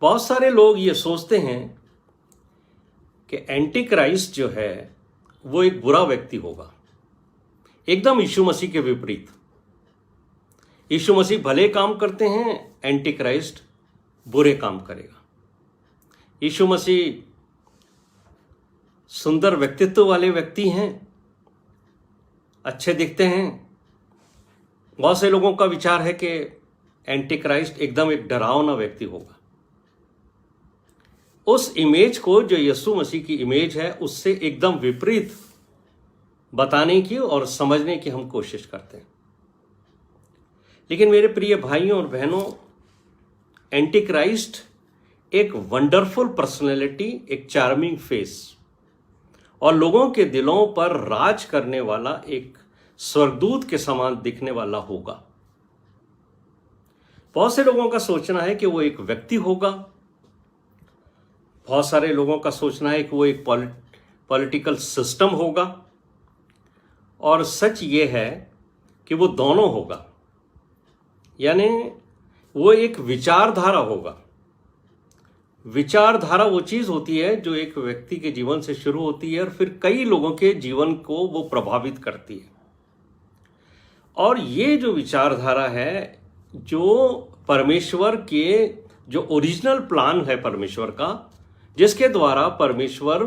बहुत सारे लोग ये सोचते हैं कि एंटी क्राइस्ट जो है वो एक बुरा व्यक्ति होगा, एकदम यीशु मसीह के विपरीत। यीशु मसीह भले काम करते हैं, एंटी क्राइस्ट बुरे काम करेगा। यीशु मसीह सुंदर व्यक्तित्व वाले व्यक्ति हैं, अच्छे दिखते हैं। बहुत से लोगों का विचार है कि एंटी क्राइस्ट एकदम एक डरावना व्यक्ति होगा। उस इमेज को, जो यीशु मसीह की इमेज है, उससे एकदम विपरीत बताने की और समझने की हम कोशिश करते हैं। लेकिन मेरे प्रिय भाइयों और बहनों, एंटी क्राइस्ट एक वंडरफुल पर्सनैलिटी, एक चार्मिंग फेस और लोगों के दिलों पर राज करने वाला एक स्वर्गदूत के समान दिखने वाला होगा। बहुत से लोगों का सोचना है कि वो एक व्यक्ति होगा, बहुत सारे लोगों का सोचना है कि वो एक पॉलिटिकल सिस्टम होगा, और सच ये है कि वो दोनों होगा। यानी वो एक विचारधारा होगा। विचारधारा वो चीज़ होती है जो एक व्यक्ति के जीवन से शुरू होती है और फिर कई लोगों के जीवन को वो प्रभावित करती है। और ये जो विचारधारा है, जो परमेश्वर के जो ओरिजिनल प्लान है परमेश्वर का, जिसके द्वारा परमेश्वर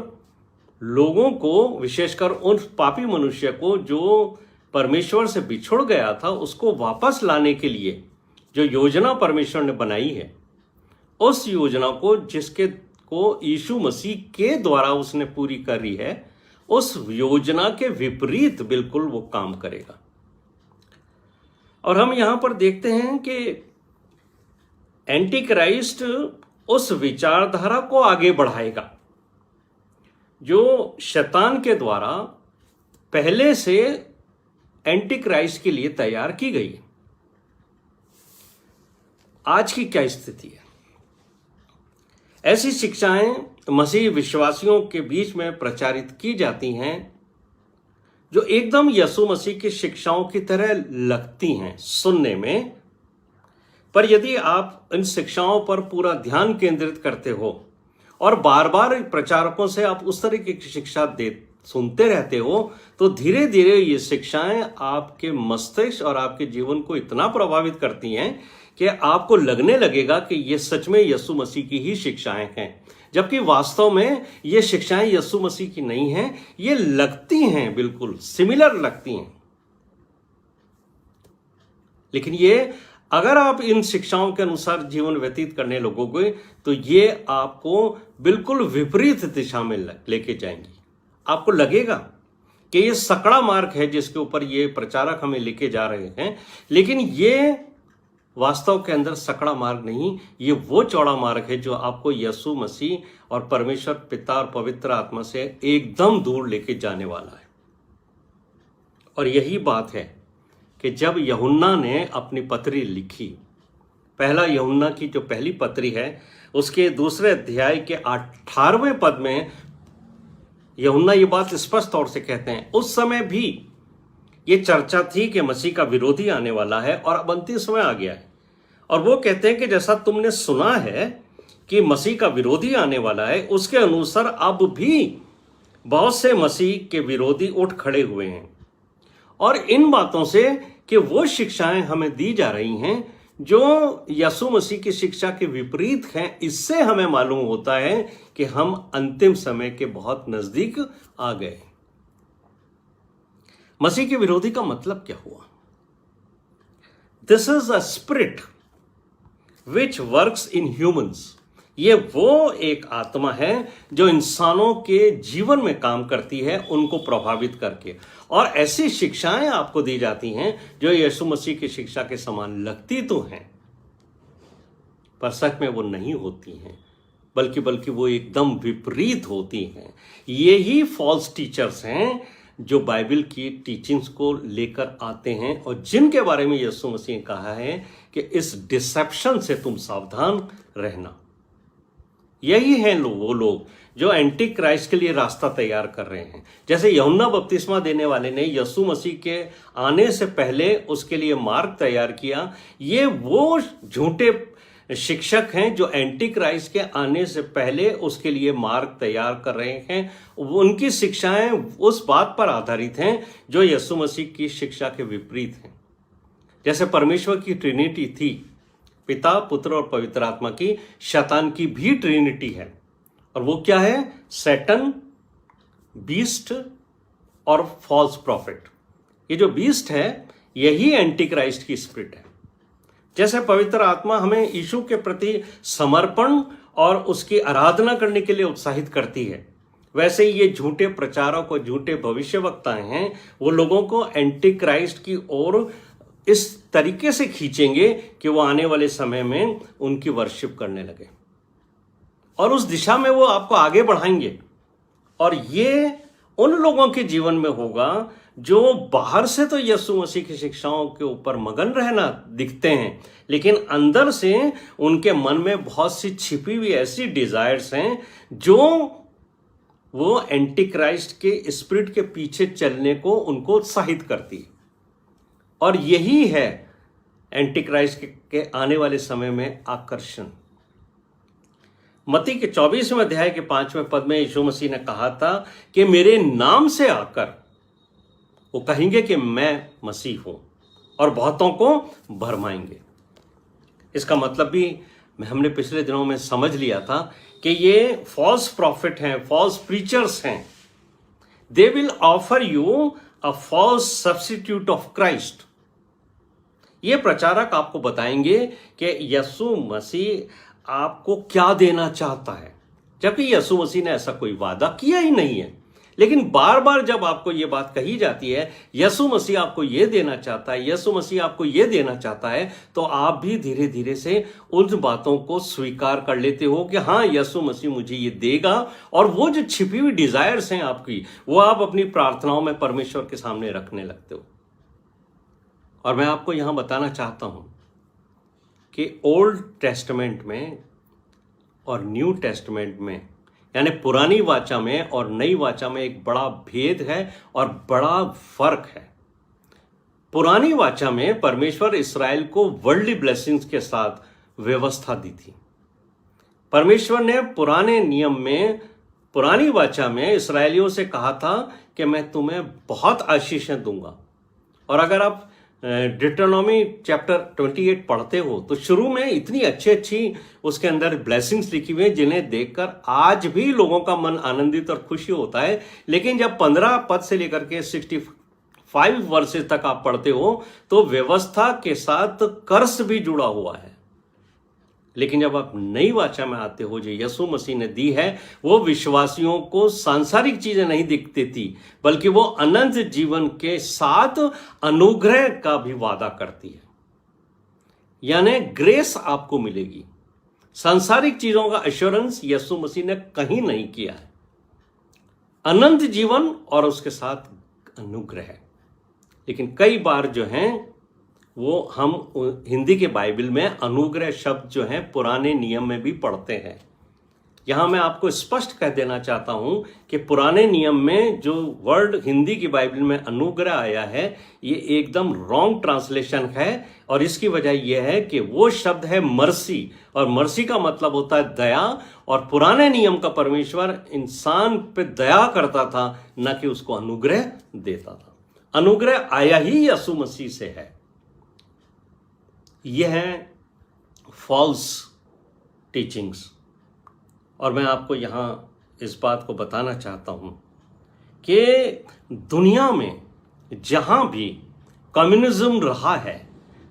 लोगों को, विशेषकर उन पापी मनुष्य को जो परमेश्वर से बिछुड़ गया था, उसको वापस लाने के लिए जो योजना परमेश्वर ने बनाई है, उस योजना को, जिसके को यीशु मसीह के द्वारा उसने पूरी करी है, उस योजना के विपरीत बिल्कुल वो काम करेगा। और हम यहां पर देखते हैं कि एंटी क्राइस्ट उस विचारधारा को आगे बढ़ाएगा जो शैतान के द्वारा पहले से एंटी क्राइस्ट के लिए तैयार की गई है। आज की क्या स्थिति है? ऐसी शिक्षाएं मसीह विश्वासियों के बीच में प्रचारित की जाती हैं जो एकदम यीशु मसीह की शिक्षाओं की तरह लगती हैं सुनने में, पर यदि आप इन शिक्षाओं पर पूरा ध्यान केंद्रित करते हो और बार बार प्रचारकों से आप उस तरह की शिक्षा सुनते रहते हो, तो धीरे धीरे ये शिक्षाएं आपके मस्तिष्क और आपके जीवन को इतना प्रभावित करती हैं कि आपको लगने लगेगा कि ये सच में यीशु मसीह की ही शिक्षाएं हैं, जबकि वास्तव में ये शिक्षाएं यीशु मसीह की नहीं हैं। ये लगती हैं, बिल्कुल सिमिलर लगती हैं, लेकिन ये अगर आप इन शिक्षाओं के अनुसार जीवन व्यतीत करने लगोगे तो ये आपको बिल्कुल विपरीत दिशा में लेके जाएंगी। आपको लगेगा कि ये सकड़ा मार्ग है जिसके ऊपर ये प्रचारक हमें लेके जा रहे हैं, लेकिन ये वास्तव के अंदर सकड़ा मार्ग नहीं, ये वो चौड़ा मार्ग है जो आपको यीशु मसीह और परमेश्वर पिता और पवित्र आत्मा से एकदम दूर लेके जाने वाला है। और यही बात है कि जब यूहन्ना ने अपनी पत्री लिखी, पहला यूहन्ना की जो पहली पत्री है, उसके दूसरे अध्याय के 18वें पद में यूहन्ना ये बात स्पष्ट तौर से कहते हैं, उस समय भी ये चर्चा थी कि मसीह का विरोधी आने वाला है और अब अंतिम समय आ गया है। और वो कहते हैं कि जैसा तुमने सुना है कि मसीह का विरोधी आने वाला है, उसके अनुसार अब भी बहुत से मसीह के विरोधी उठ खड़े हुए हैं। और इन बातों से कि वो शिक्षाएं हमें दी जा रही हैं जो यीशु मसीह की शिक्षा के विपरीत हैं, इससे हमें मालूम होता है कि हम अंतिम समय के बहुत नजदीक आ गए। मसीह के विरोधी का मतलब क्या हुआ? This is a spirit which works in humans. ये वो एक आत्मा है जो इंसानों के जीवन में काम करती है, उनको प्रभावित करके। और ऐसी शिक्षाएं आपको दी जाती हैं जो यीशु मसीह की शिक्षा के समान लगती तो हैं, पर सच में वो नहीं होती हैं, बल्कि वो एकदम विपरीत होती हैं। यही फॉल्स टीचर्स हैं जो बाइबल की टीचिंग्स को लेकर आते हैं और जिनके बारे में यीशु मसीह ने कहा है कि इस डिसेप्शन से तुम सावधान रहना। यही हैं वो लोग जो एंटी क्राइस्ट के लिए रास्ता तैयार कर रहे हैं। जैसे यूहन्ना बपतिस्मा देने वाले ने यीशु मसीह के आने से पहले उसके लिए मार्ग तैयार किया, ये वो झूठे शिक्षक हैं जो एंटी क्राइस्ट के आने से पहले उसके लिए मार्ग तैयार कर रहे हैं। उनकी शिक्षाएं उस बात पर आधारित हैं जो यीशु मसीह की शिक्षा के विपरीत हैं। जैसे परमेश्वर की ट्रिनिटी थी, पिता, पुत्र और पवित्र आत्मा की, शैतान की भी ट्रिनिटी है। और वो क्या है? सैटन, बीस्ट और फॉल्स प्रॉफिट। ये जो बीस्ट है यही एंटी क्राइस्ट की स्पिरिट है। जैसे पवित्र आत्मा हमें यीशु के प्रति समर्पण और उसकी आराधना करने के लिए उत्साहित करती है, वैसे ही ये झूठे प्रचारक और झूठे भविष्यवक्ताएं हैं, वो लोगों को एंटी क्राइस्ट की ओर इस तरीके से खींचेंगे कि वो आने वाले समय में उनकी वर्शिप करने लगे और उस दिशा में वो आपको आगे बढ़ाएंगे। और ये उन लोगों के जीवन में होगा जो बाहर से तो यीशु मसीह की शिक्षाओं के ऊपर मगन रहना दिखते हैं, लेकिन अंदर से उनके मन में बहुत सी छिपी हुई ऐसी डिजायर्स हैं जो वो एंटी क्राइस्ट के स्पिरिट के पीछे चलने को उनको उत्साहित करती है। और यही है एंटी क्राइस्ट के आने वाले समय में आकर्षण। मत्ती के 24वें अध्याय के 5वें पद में यीशु मसीह ने कहा था कि मेरे नाम से आकर वो कहेंगे कि मैं मसीह हूं और बहुतों को भरमाएंगे। इसका मतलब भी हमने पिछले दिनों में समझ लिया था कि ये फॉल्स प्रॉफिट हैं, फॉल्स प्रीचर्स हैं। They will offer you a false substitute of Christ. ये प्रचारक आपको बताएंगे कि यीशु मसीह आपको क्या देना चाहता है, जबकि यीशु मसीह ने ऐसा कोई वादा किया ही नहीं है। लेकिन बार बार जब आपको ये बात कही जाती है यीशु मसीह आपको ये देना चाहता है, यीशु मसीह आपको ये देना चाहता है, तो आप भी धीरे धीरे से उन बातों को स्वीकार कर लेते हो कि हाँ, यीशु मसीह मुझे ये देगा। और वो जो छिपी हुई डिजायर्स हैं आपकी, वो आप अपनी प्रार्थनाओं में परमेश्वर के सामने रखने लगते हो। और मैं आपको यहां बताना चाहता हूं कि ओल्ड टेस्टामेंट में और न्यू टेस्टामेंट में, यानी पुरानी वाचा में और नई वाचा में एक बड़ा भेद है और बड़ा फर्क है। पुरानी वाचा में परमेश्वर इस्राएल को वर्ल्डली ब्लेसिंग्स के साथ व्यवस्था दी थी। परमेश्वर ने पुराने नियम में, पुरानी वाचा में इस्राएलियों से कहा था कि मैं तुम्हें बहुत आशीषें दूंगा। और अगर आप डिटरनॉमी चैप्टर 28 पढ़ते हो तो शुरू में इतनी अच्छी उसके अंदर ब्लेसिंग्स लिखी हुई हैं जिन्हें देखकर आज भी लोगों का मन आनंदित और खुशी होता है। लेकिन जब 15 पद से लेकर के 65 वर्सेस तक आप पढ़ते हो तो व्यवस्था के साथ कर्ज भी जुड़ा हुआ है। लेकिन जब आप नई वाचा में आते हो जो यीशु मसीह ने दी है, वो विश्वासियों को सांसारिक चीजें नहीं दिखती थी, बल्कि वो अनंत जीवन के साथ अनुग्रह का भी वादा करती है। यानी ग्रेस आपको मिलेगी। सांसारिक चीजों का एश्योरेंस यीशु मसीह ने कहीं नहीं किया है। अनंत जीवन और उसके साथ अनुग्रह। लेकिन कई बार जो हैं वो हम हिंदी के बाइबल में अनुग्रह शब्द जो है पुराने नियम में भी पढ़ते हैं। यहां मैं आपको स्पष्ट कह देना चाहता हूं कि पुराने नियम में जो वर्ड हिंदी की बाइबल में अनुग्रह आया है, ये एकदम रॉन्ग ट्रांसलेशन है। और इसकी वजह यह है कि वो शब्द है मर्सी, और मर्सी का मतलब होता है दया। और पुराने नियम का परमेश्वर इंसान पे दया करता था, न कि उसको अनुग्रह देता था। अनुग्रह आया ही यीशु मसीह से है। यह है फॉल्स टीचिंग्स। और मैं आपको यहां इस बात को बताना चाहता हूं कि दुनिया में जहां भी कम्युनिज्म रहा है,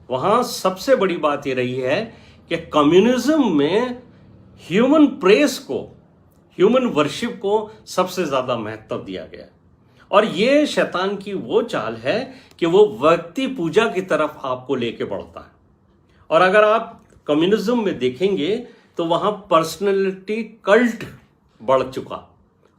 वहां सबसे बड़ी बात यह रही है कि कम्युनिज्म में ह्यूमन प्रेस को, ह्यूमन वर्शिप को सबसे ज्यादा महत्व दिया गया। और यह शैतान की वो चाल है कि वो व्यक्ति पूजा की तरफ आपको लेके बढ़ता है। और अगर आप कम्युनिज्म में देखेंगे तो वहां पर्सनैलिटी कल्ट बढ़ चुका,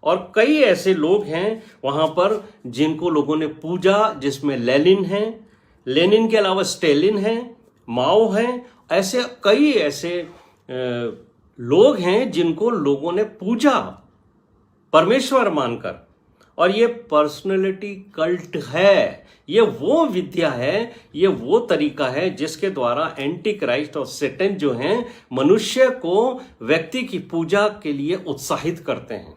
और कई ऐसे लोग हैं वहां पर जिनको लोगों ने पूजा, जिसमें लेनिन है, लेनिन के अलावा स्टेलिन है, माओ है, ऐसे कई ऐसे लोग हैं जिनको लोगों ने पूजा परमेश्वर मानकर, और ये पर्सनैलिटी कल्ट है। ये वो विद्या है, ये वो तरीका है जिसके द्वारा एंटी क्राइस्ट और सैटन जो हैं मनुष्य को व्यक्ति की पूजा के लिए उत्साहित करते हैं,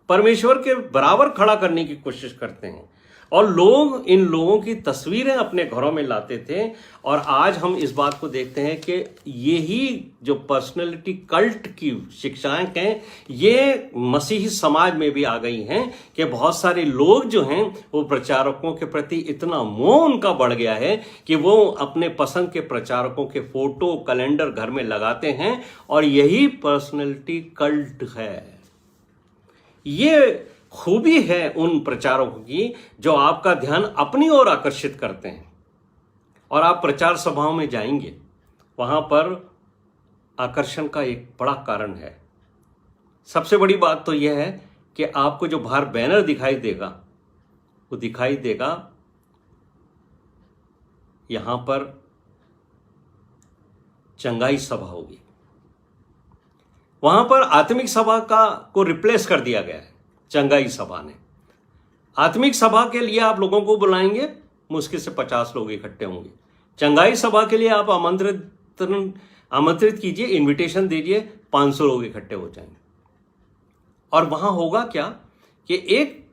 परमेश्वर के बराबर खड़ा करने की कोशिश करते हैं। और लोग इन लोगों की तस्वीरें अपने घरों में लाते थे। और आज हम इस बात को देखते हैं कि यही जो पर्सनैलिटी कल्ट की शिक्षाएं हैं ये मसीही समाज में भी आ गई हैं कि बहुत सारे लोग जो हैं वो प्रचारकों के प्रति इतना मोह उनका बढ़ गया है कि वो अपने पसंद के प्रचारकों के फोटो कैलेंडर घर में लगाते हैं। और यही पर्सनैलिटी कल्ट है। ये खूबी है उन प्रचारकों की जो आपका ध्यान अपनी ओर आकर्षित करते हैं। और आप प्रचार सभाओं में जाएंगे, वहां पर आकर्षण का एक बड़ा कारण है। सबसे बड़ी बात तो यह है कि आपको जो बाहर बैनर दिखाई देगा वो दिखाई देगा यहां पर चंगाई सभा होगी। वहां पर आत्मिक सभा को रिप्लेस कर दिया गया है चंगाई सभा ने। आत्मिक सभा के लिए आप लोगों को बुलाएंगे, मुश्किल से 50 लोग इकट्ठे होंगे। चंगाई सभा के लिए आप आमंत्रित कीजिए, इनविटेशन दीजिए, 500 लोग इकट्ठे हो जाएंगे। और वहां होगा क्या कि एक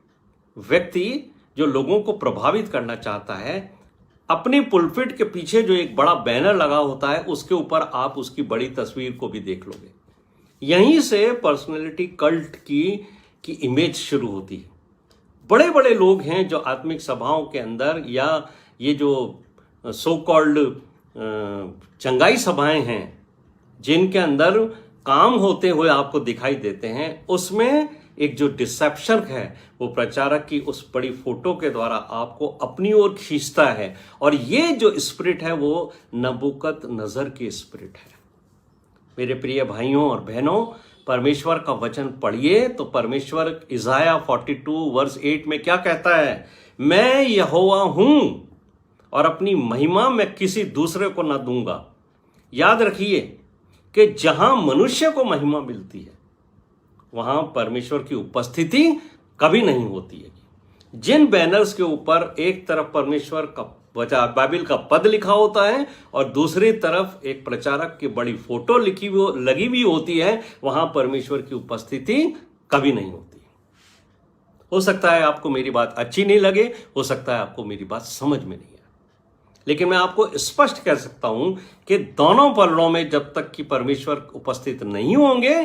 व्यक्ति जो लोगों को प्रभावित करना चाहता है, अपनी पुलपिट के पीछे जो एक बड़ा बैनर लगा होता है उसके ऊपर आप उसकी बड़ी तस्वीर को भी देख लोगे। यहीं से पर्सनैलिटी कल्ट की इमेज शुरू होती है। बड़े बड़े लोग हैं जो आत्मिक सभाओं के अंदर या ये जो सो कॉल्ड चंगाई सभाएं हैं जिनके अंदर काम होते हुए आपको दिखाई देते हैं, उसमें एक जो डिसेप्शन है वो प्रचारक की उस बड़ी फोटो के द्वारा आपको अपनी ओर खींचता है। और ये जो स्पिरिट है वो नबूकदनेस्सर की स्पिरिट है। मेरे प्रिय भाइयों और बहनों, परमेश्वर का वचन पढ़िए तो परमेश्वर इज़ाया 42 वर्स 8 में क्या कहता है? मैं यहोवा हूं और अपनी महिमा मैं किसी दूसरे को ना दूंगा। याद रखिए कि जहां मनुष्य को महिमा मिलती है वहां परमेश्वर की उपस्थिति कभी नहीं होती है। जिन बैनर्स के ऊपर एक तरफ परमेश्वर का बाइबल का पद लिखा होता है और दूसरी तरफ एक प्रचारक की बड़ी फोटो लगी हुई होती है, वहां परमेश्वर की उपस्थिति कभी नहीं होती। हो सकता है आपको मेरी बात अच्छी नहीं लगे, हो सकता है आपको मेरी बात समझ में नहीं आए, लेकिन मैं आपको स्पष्ट कह सकता हूं कि दोनों पलड़ों में जब तक कि परमेश्वर उपस्थित नहीं होंगे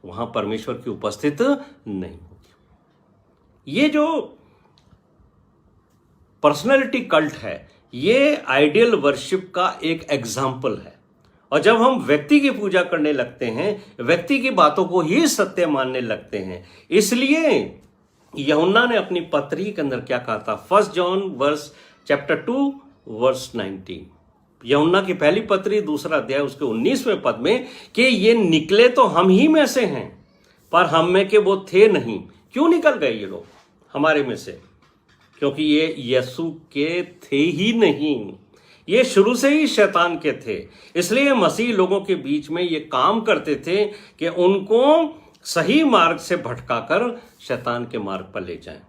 वहां परमेश्वर की उपस्थित नहीं होगी। ये जो पर्सनैलिटी कल्ट है ये आइडियल वर्शिप का एक एग्जाम्पल है। और जब हम व्यक्ति की पूजा करने लगते हैं, व्यक्ति की बातों को ही सत्य मानने लगते हैं, इसलिए यूहन्ना ने अपनी पत्री के अंदर क्या कहा था? 1 जॉन चैप्टर 2 वर्स 19, यूहन्ना की पहली पत्री 2 अध्याय उसके 19वें पद में कि ये निकले तो हम ही में से हैं पर हम में के वो थे नहीं। क्यों निकल गए ये लोग हमारे में से? क्योंकि ये यीशु के थे ही नहीं, ये शुरू से ही शैतान के थे। इसलिए मसीह लोगों के बीच में ये काम करते थे कि उनको सही मार्ग से भटकाकर शैतान के मार्ग पर ले जाएं।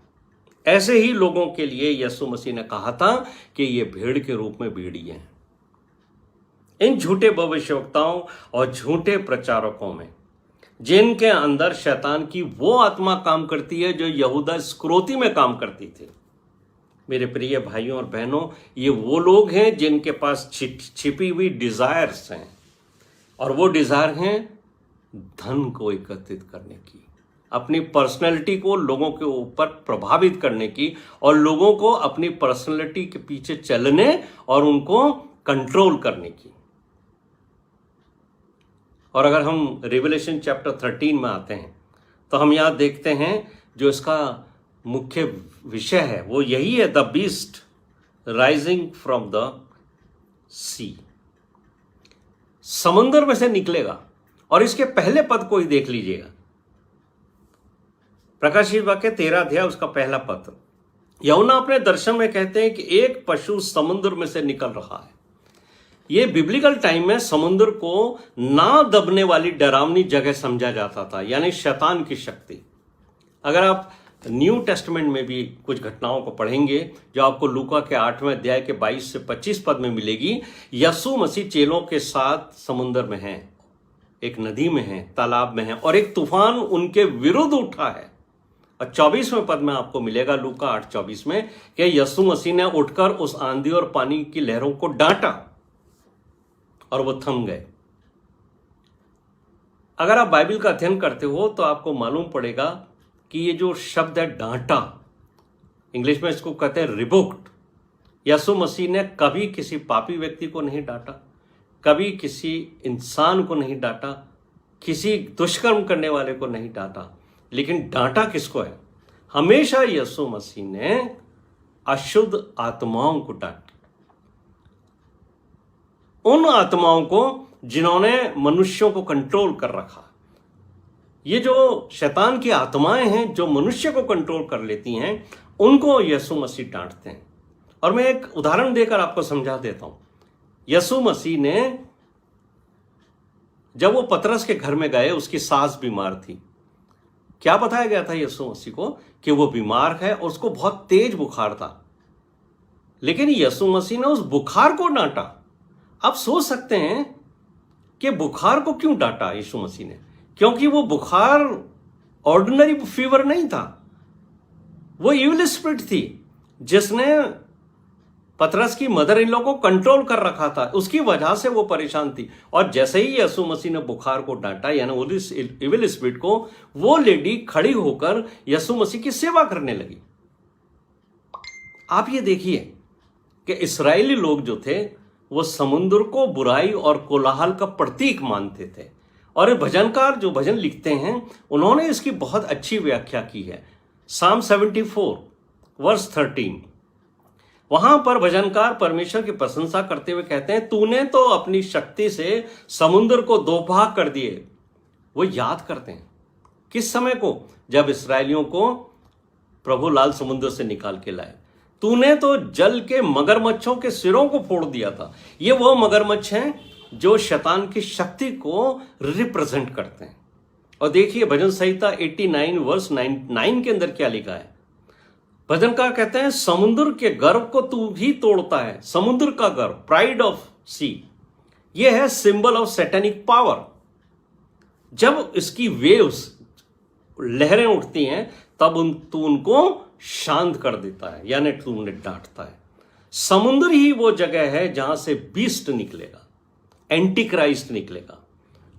ऐसे ही लोगों के लिए यीशु मसीह ने कहा था कि ये भेड़ के रूप में भेड़िए हैं। इन झूठे भविष्यवक्ताओं और झूठे प्रचारकों में जिनके अंदर शैतान की वो आत्मा काम करती है जो यहूदा इस्करियोती में काम करती थी। मेरे प्रिय भाइयों और बहनों, ये वो लोग हैं जिनके पास छिपी हुई डिजायर्स हैं, और वो डिजायर हैं धन को एकत्रित करने की, अपनी पर्सनैलिटी को लोगों के ऊपर प्रभावित करने की, और लोगों को अपनी पर्सनैलिटी के पीछे चलने और उनको कंट्रोल करने की। और अगर हम रिवलेशन चैप्टर 13 में आते हैं तो हम यहाँ देखते हैं जो इसका मुख्य विषय है वो यही है, the beast rising from the sea. समुद्र में से निकलेगा। और इसके पहले पद को ही देख लीजिएगा, प्रकाशित वाक्य 13 अध्याय उसका पहला पद। यूहन्ना अपने दर्शन में कहते हैं कि एक पशु समुद्र में से निकल रहा है। ये बिब्लिकल टाइम में समुद्र को ना दबने वाली डरावनी जगह समझा जाता था, यानी शैतान की शक्ति। अगर आप न्यू टेस्टमेंट में भी कुछ घटनाओं को पढ़ेंगे जो आपको लूका के 8वें अध्याय के 22 से 25 पद में मिलेगी, यीशु मसीह चेलों के साथ समुद्र में हैं, एक नदी में हैं, तालाब में हैं, और एक तूफान उनके विरुद्ध उठा है। और 24वें पद में आपको मिलेगा लूका 8:24 में कि यीशु मसीह ने उठकर उस आंधी और पानी की लहरों को डांटा और वो थम गए। अगर आप बाइबल का अध्ययन करते हो तो आपको मालूम पड़ेगा कि ये जो शब्द है डांटा, इंग्लिश में इसको कहते हैं रिबुक्ड। यीशु मसीह ने कभी किसी पापी व्यक्ति को नहीं डांटा, कभी किसी इंसान को नहीं डांटा, किसी दुष्कर्म करने वाले को नहीं डांटा, लेकिन डांटा किसको है? हमेशा यीशु मसीह ने अशुद्ध आत्माओं को डांटा, उन आत्माओं को जिन्होंने मनुष्यों को कंट्रोल कर रखा। ये जो शैतान की आत्माएं हैं जो मनुष्य को कंट्रोल कर लेती हैं, उनको यीशु मसीह डांटते हैं। और मैं एक उदाहरण देकर आपको समझा देता हूं। यीशु मसीह ने जब वो पतरस के घर में गए, उसकी सास बीमार थी। क्या बताया गया था यीशु मसीह को कि वो बीमार है और उसको बहुत तेज बुखार था, लेकिन यीशु मसीह ने उस बुखार को डांटा। आप सोच सकते हैं कि बुखार को क्यों डांटा यीशु मसीह ने? क्योंकि वो बुखार ऑर्डिनरी फीवर नहीं था, वो इविल स्पिरिट थी जिसने पतरस की मदर इन लॉ को कंट्रोल कर रखा था। उसकी वजह से वो परेशान थी। और जैसे ही यीशु मसीह ने बुखार को डांटा, यानी उस इविल स्पिरिट को, वो लेडी खड़ी होकर यीशु मसीह की सेवा करने लगी। आप ये देखिए कि इस्राएली लोग जो थे वो समुद्र को बुराई और कोलाहल का प्रतीक मानते थे। और भजनकार जो भजन लिखते हैं उन्होंने इसकी बहुत अच्छी व्याख्या की है। साम 74 वर्स 13, वहां पर भजनकार परमेश्वर की प्रशंसा करते हुए कहते हैं, तूने तो अपनी शक्ति से समुद्र को दो भाग कर दिए। वो याद करते हैं किस समय को? जब इस्राएलियों को प्रभु लाल समुद्र से निकाल के लाए। तूने तो जल के मगरमच्छों के सिरों को फोड़ दिया था। ये वो मगरमच्छ हैं जो शैतान की शक्ति को रिप्रेजेंट करते हैं। और देखिए भजन संहिता 89 वर्स 9 के अंदर क्या लिखा है। भजनकार कहते हैं, समुद्र के गर्व को तू ही तोड़ता है। समुद्र का गर्व, प्राइड ऑफ सी, ये है सिंबल ऑफ सैटेनिक पावर। जब इसकी वेव्स, लहरें उठती हैं, तब तू उनको शांत कर देता है, यानी तू उन्हें डांटता है। समुद्र ही वो जगह है जहां से बीस्ट निकलेगा, एंटी क्राइस्ट निकलेगा।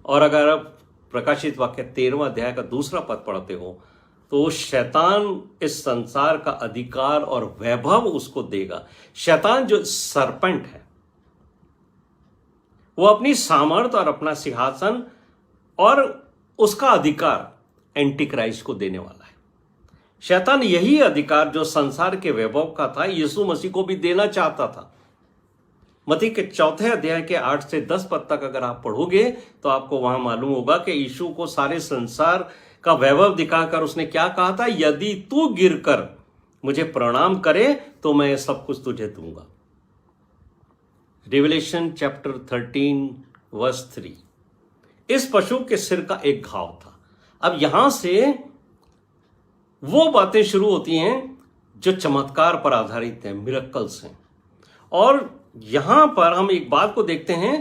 और अगर आप प्रकाशित वाक्य 13वां अध्याय का 2 पद पढ़ते हो तो शैतान इस संसार का अधिकार और वैभव उसको देगा। शैतान जो सरपेंट है वो अपनी सामर्थ और अपना सिंहासन और उसका अधिकार एंटी क्राइस्ट को देने वाला है। शैतान यही अधिकार जो संसार के वैभव का था यीशु मसीह को भी देना चाहता था। मत्ती के 4 अध्याय के 8 से 10 पद तक अगर आप पढ़ोगे तो आपको वहां मालूम होगा कि यीशु को सारे संसार का वैभव दिखाकर उसने क्या कहा था, यदि तू गिरकर मुझे प्रणाम करे तो मैं सब कुछ तुझे दूंगा। Revelation chapter 13 verse 3। इस पशु के सिर का एक घाव था। अब यहां से वो बातें शुरू होती हैं जो चमत्कार पर आधारित हैं, मिरेकल्स हैं। और यहां पर हम एक बात को देखते हैं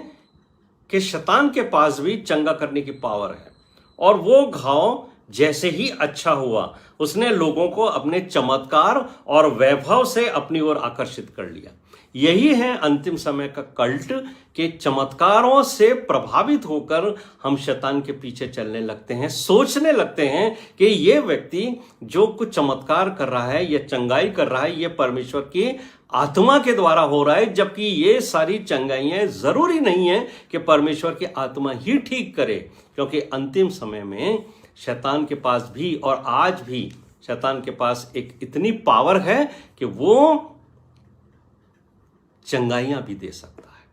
कि शैतान के पास भी चंगा करने की पावर है। और वो घाव जैसे ही अच्छा हुआ, उसने लोगों को अपने चमत्कार और वैभव से अपनी ओर आकर्षित कर लिया। यही है अंतिम समय का कल्ट के चमत्कारों से प्रभावित होकर हम शैतान के पीछे चलने लगते हैं, सोचने लगते हैं कि ये व्यक्ति जो कुछ चमत्कार कर रहा है, ये चंगाई कर रहा है, ये परमेश्वर की आत्मा के द्वारा हो रहा है। जबकि ये सारी चंगाइयां जरूरी नहीं है कि परमेश्वर की आत्मा ही ठीक करे, क्योंकि अंतिम समय में शैतान के पास भी और आज भी शैतान के पास एक इतनी पावर है कि वो चंगाइयां भी दे सकता है।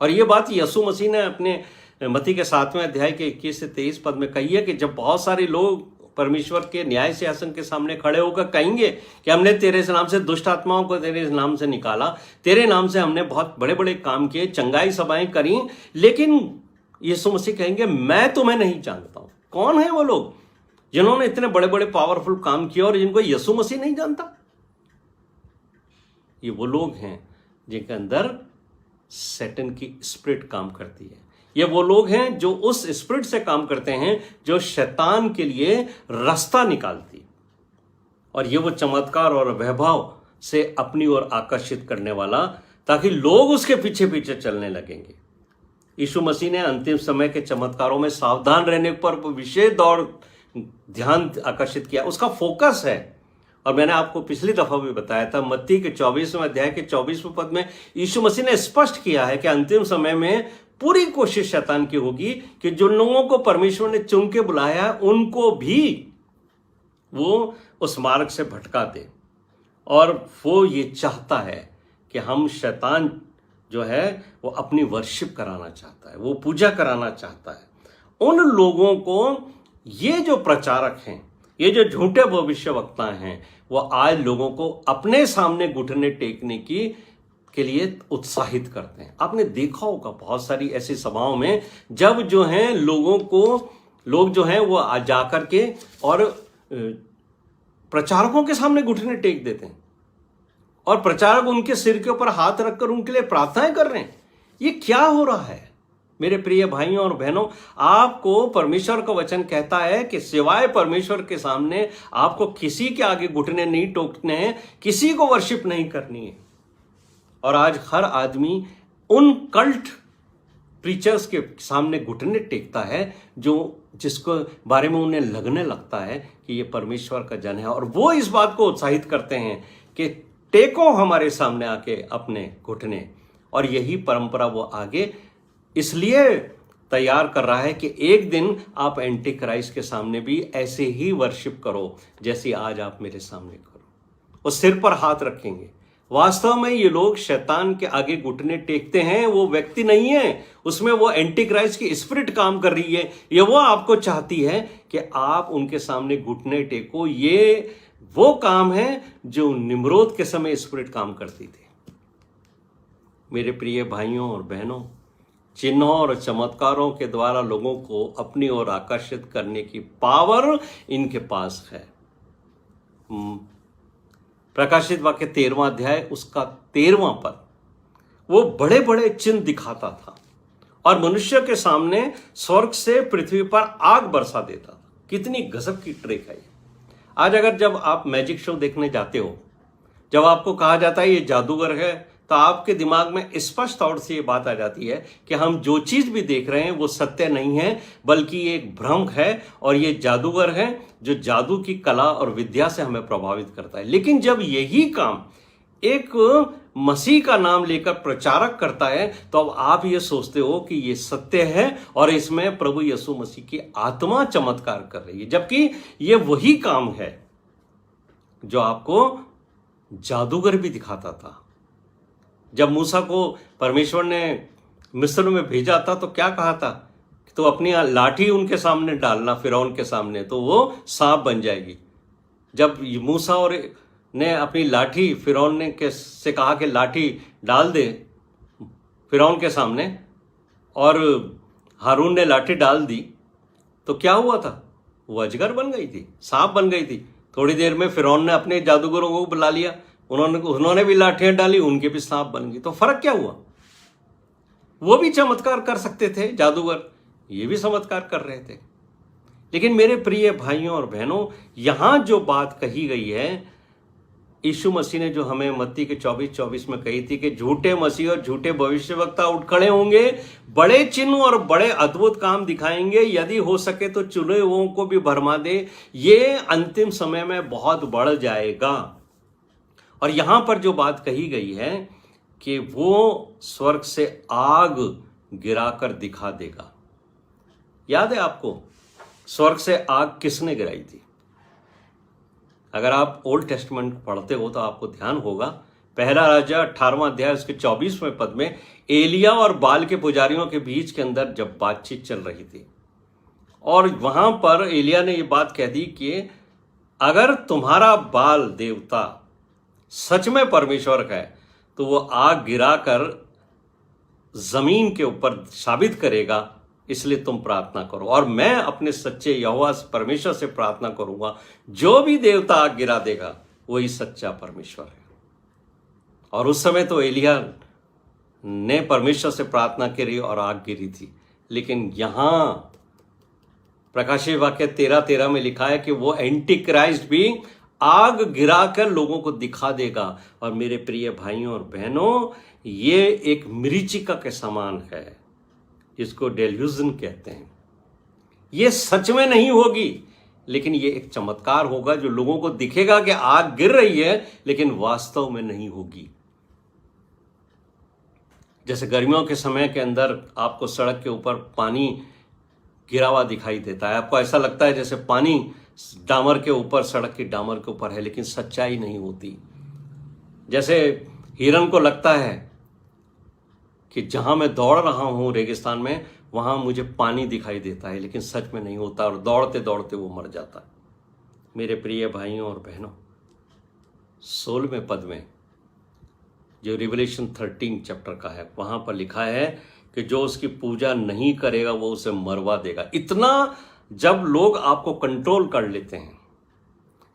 और ये बात यीशु मसीह ने अपने मत्ती के 7वें अध्याय के 21 से 23 पद में कही है कि जब बहुत सारे लोग परमेश्वर के न्याय सिंहासन के सामने खड़े होकर कहेंगे कि हमने तेरे नाम से दुष्ट आत्माओं को तेरे नाम से निकाला, तेरे नाम से हमने बहुत बड़े बड़े काम किए, चंगाई सभाएं करी, लेकिन यीशु मसीह कहेंगे मैं तुम्हें नहीं जानता हूं। कौन है वो लोग जिन्होंने इतने बड़े बड़े पावरफुल काम किए और जिनको यीशु मसीह नहीं जानता। ये वो लोग हैं जिनके अंदर सैटन की स्पिरिट काम करती है। ये वो लोग हैं जो उस स्पिरिट से काम करते हैं जो शैतान के लिए रास्ता निकालती, और ये वो चमत्कार और वैभव से अपनी ओर आकर्षित करने वाला, ताकि लोग उसके पीछे पीछे चलने लगेंगे। यीशु मसीह ने अंतिम समय के चमत्कारों में सावधान रहने पर विशेष ध्यान आकर्षित किया। उसका फोकस है, और मैंने आपको पिछली दफा भी बताया था, मत्ती के 24वें अध्याय के 24वें पद में यीशु मसीह ने स्पष्ट किया है कि अंतिम समय में पूरी कोशिश शैतान की होगी कि जो लोगों को परमेश्वर ने चुन के बुलाया उनको भी वो उस मार्ग से भटका दे। और वो ये चाहता है कि हम, शैतान जो है वो अपनी वर्शिप कराना चाहता है, वो पूजा कराना चाहता है। उन लोगों को ये जो प्रचारक हैं, ये जो झूठे भविष्यवक्ता हैं, वो आज लोगों को अपने सामने घुटने टेकने के लिए उत्साहित करते हैं। आपने देखा होगा बहुत सारी ऐसी सभाओं में जब जो है लोग जो हैं वो जाकर के और प्रचारकों के सामने घुटने टेक देते हैं, और प्रचारक उनके सिर के ऊपर हाथ रखकर उनके लिए प्रार्थनाएं कर रहे हैं। ये क्या हो रहा है मेरे प्रिय भाइयों और बहनों? आपको परमेश्वर का वचन कहता है कि सिवाय परमेश्वर के सामने आपको किसी के आगे घुटने नहीं टेकने हैं, किसी को वर्शिप नहीं करनी है। और आज हर आदमी उन कल्ट प्रीचर्स के सामने घुटने टेकता है जिसको बारे में उन्हें लगने लगता है कि ये परमेश्वर का जन है, और वो इस बात को उत्साहित करते हैं कि टेको हमारे सामने आके अपने घुटने। और यही परंपरा वो आगे इसलिए तैयार कर रहा है कि एक दिन आप एंटी क्राइस्ट के सामने भी ऐसे ही वर्शिप करो जैसे आज आप मेरे सामने करो। वो सिर पर हाथ रखेंगे। वास्तव में ये लोग शैतान के आगे घुटने टेकते हैं, वो व्यक्ति नहीं है, उसमें वो एंटी क्राइस्ट की स्पिरिट काम कर रही है। ये वो आपको चाहती है कि आप उनके सामने घुटने टेको। ये वो काम है जो निम्रोद के समय स्पिरिट काम करती थी। मेरे प्रिय भाइयों और बहनों, चिन्हों और चमत्कारों के द्वारा लोगों को अपनी ओर आकर्षित करने की पावर इनके पास है। प्रकाशित वाक्य 13वां अध्याय उसका 13वां पद, वो बड़े बड़े चिन्ह दिखाता था और मनुष्य के सामने स्वर्ग से पृथ्वी पर आग बरसा देता था। कितनी गजब की ट्रिक है ये। आज अगर जब आप मैजिक शो देखने जाते हो, जब आपको कहा जाता है ये जादूगर है, तो आपके दिमाग में स्पष्ट तौर से ये बात आ जाती है कि हम जो चीज भी देख रहे हैं वो सत्य नहीं है, बल्कि ये एक भ्रम है, और ये जादूगर है जो जादू की कला और विद्या से हमें प्रभावित करता है। लेकिन जब यही काम एक मसीह का नाम लेकर प्रचारक करता है, तो अब आप ये सोचते हो कि ये सत्य है और इसमें प्रभु यीशु मसीह की आत्मा चमत्कार कर रही है, जबकि ये वही काम है जो आपको जादूगर भी दिखाता था। जब मूसा को परमेश्वर ने मिस्र में भेजा था तो क्या कहा था? तो अपनी लाठी उनके सामने डालना, फिरौन के सामने, तो वो सांप बन जाएगी। जब मूसा और ने अपनी लाठी फिरौन ने से कहा कि लाठी डाल दे फिरौन के सामने, और हारून ने लाठी डाल दी, तो क्या हुआ था? वो अजगर बन गई थी, सांप बन गई थी। थोड़ी देर में फिरौन ने अपने जादूगरों को बुला लिया, उन्होंने भी लाठियां डाली, उनके भी सांप बन गई। तो फर्क क्या हुआ? वो भी चमत्कार कर सकते थे जादूगर, ये भी चमत्कार कर रहे थे। लेकिन मेरे प्रिय भाइयों और बहनों, यहां जो बात कही गई है, यीशु मसीह ने जो हमें मत्ती के 24:24 में कही थी कि झूठे मसीह और झूठे भविष्यवक्ता उठ खड़े होंगे, बड़े चिन्ह और बड़े अद्भुत काम दिखाएंगे, यदि हो सके तो चुने हुओं को भी भरमा दे। ये अंतिम समय में बहुत बढ़ जाएगा। और यहां पर जो बात कही गई है कि वो स्वर्ग से आग गिराकर दिखा देगा। याद है आपको स्वर्ग से आग किसने गिराई थी? अगर आप ओल्ड टेस्टमेंट पढ़ते हो तो आपको ध्यान होगा, पहला राजा 18वां अध्याय उसके 24वें पद में एलिया और बाल के पुजारियों के बीच के अंदर जब बातचीत चल रही थी, और वहां पर एलिया ने ये बात कह दी कि अगर तुम्हारा बाल देवता सच में परमेश्वर का है तो वो आग गिराकर जमीन के ऊपर साबित करेगा इसलिए तुम प्रार्थना करो। और मैं अपने सच्चे यहोवा परमेश्वर से प्रार्थना करूंगा, जो भी देवता आग गिरा देगा वही सच्चा परमेश्वर है। और उस समय तो एलिया ने परमेश्वर से प्रार्थना करी और आग गिरी थी। लेकिन यहां प्रकाशित वाक्य 13:13 में लिखा है कि वो एंटी क्राइस्ट भी आग गिराकर लोगों को दिखा देगा। और मेरे प्रिय भाइयों और बहनों, ये एक मरीचिका के समान है, जिसको डेल्यूजन कहते हैं। ये सच में नहीं होगी, लेकिन ये एक चमत्कार होगा जो लोगों को दिखेगा कि आग गिर रही है, लेकिन वास्तव में नहीं होगी। जैसे गर्मियों के समय के अंदर आपको सड़क के ऊपर पानी गिरा हुआ दिखाई देता है, आपको ऐसा लगता है जैसे पानी डामर के ऊपर, सड़क की डामर के ऊपर है, लेकिन सच्चाई नहीं होती। जैसे हिरन को लगता है कि जहां मैं दौड़ रहा हूं रेगिस्तान में, वहां मुझे पानी दिखाई देता है, लेकिन सच में नहीं होता और दौड़ते दौड़ते वो मर जाता है। मेरे प्रिय भाइयों और बहनों, 16वें पद में जो रिवलेशन 13 चैप्टर का है, वहां पर लिखा है कि जो उसकी पूजा नहीं करेगा वो उसे मरवा देगा। इतना जब लोग आपको कंट्रोल कर लेते हैं,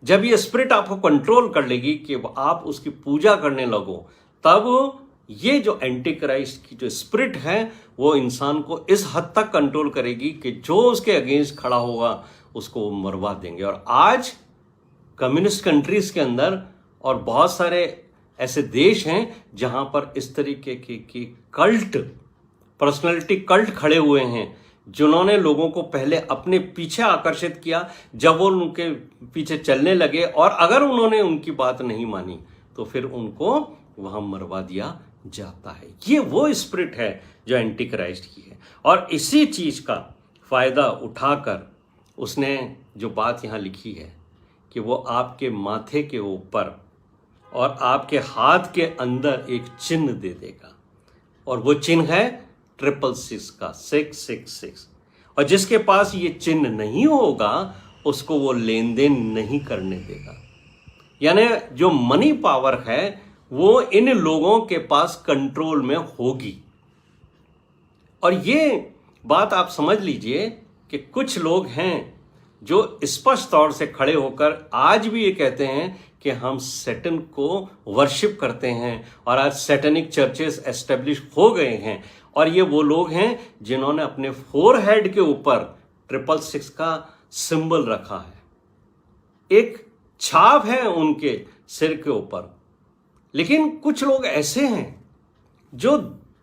जब ये स्पिरिट आपको कंट्रोल कर लेगी कि आप उसकी पूजा करने लगो, तब ये जो एंटी क्राइस्ट की जो स्पिरिट है वो इंसान को इस हद तक कंट्रोल करेगी कि जो उसके अगेंस्ट खड़ा होगा उसको वो मरवा देंगे। और आज कम्युनिस्ट कंट्रीज के अंदर और बहुत सारे ऐसे देश हैं जहां पर इस तरीके की कल्ट, पर्सनैलिटी कल्ट खड़े हुए हैं, जिन्होंने लोगों को पहले अपने पीछे आकर्षित किया। जब वो उनके पीछे चलने लगे और अगर उन्होंने उनकी बात नहीं मानी तो फिर उनको वहां मरवा दिया जाता है। ये वो स्पिरिट है जो एंटी क्राइस्ट की है। और इसी चीज का फायदा उठाकर उसने जो बात यहां लिखी है कि वो आपके माथे के ऊपर और आपके हाथ के अंदर एक चिन्ह दे देगा, और वो चिन्ह है 666 का, 666। और जिसके पास ये चिन्ह नहीं होगा उसको वो लेन देन नहीं करने देगा। यानी जो मनी पावर है वो इन लोगों के पास कंट्रोल में होगी। और ये बात आप समझ लीजिए कि कुछ लोग हैं जो स्पष्ट तौर से खड़े होकर आज भी ये कहते हैं कि हम सैटन को वर्शिप करते हैं, और आज सैटनिक चर्चेस एस्टेब्लिश हो गए हैं। और ये वो लोग हैं जिन्होंने अपने फोरहेड के ऊपर 666 का सिंबल रखा है, एक छाप है उनके सिर के ऊपर। लेकिन कुछ लोग ऐसे हैं जो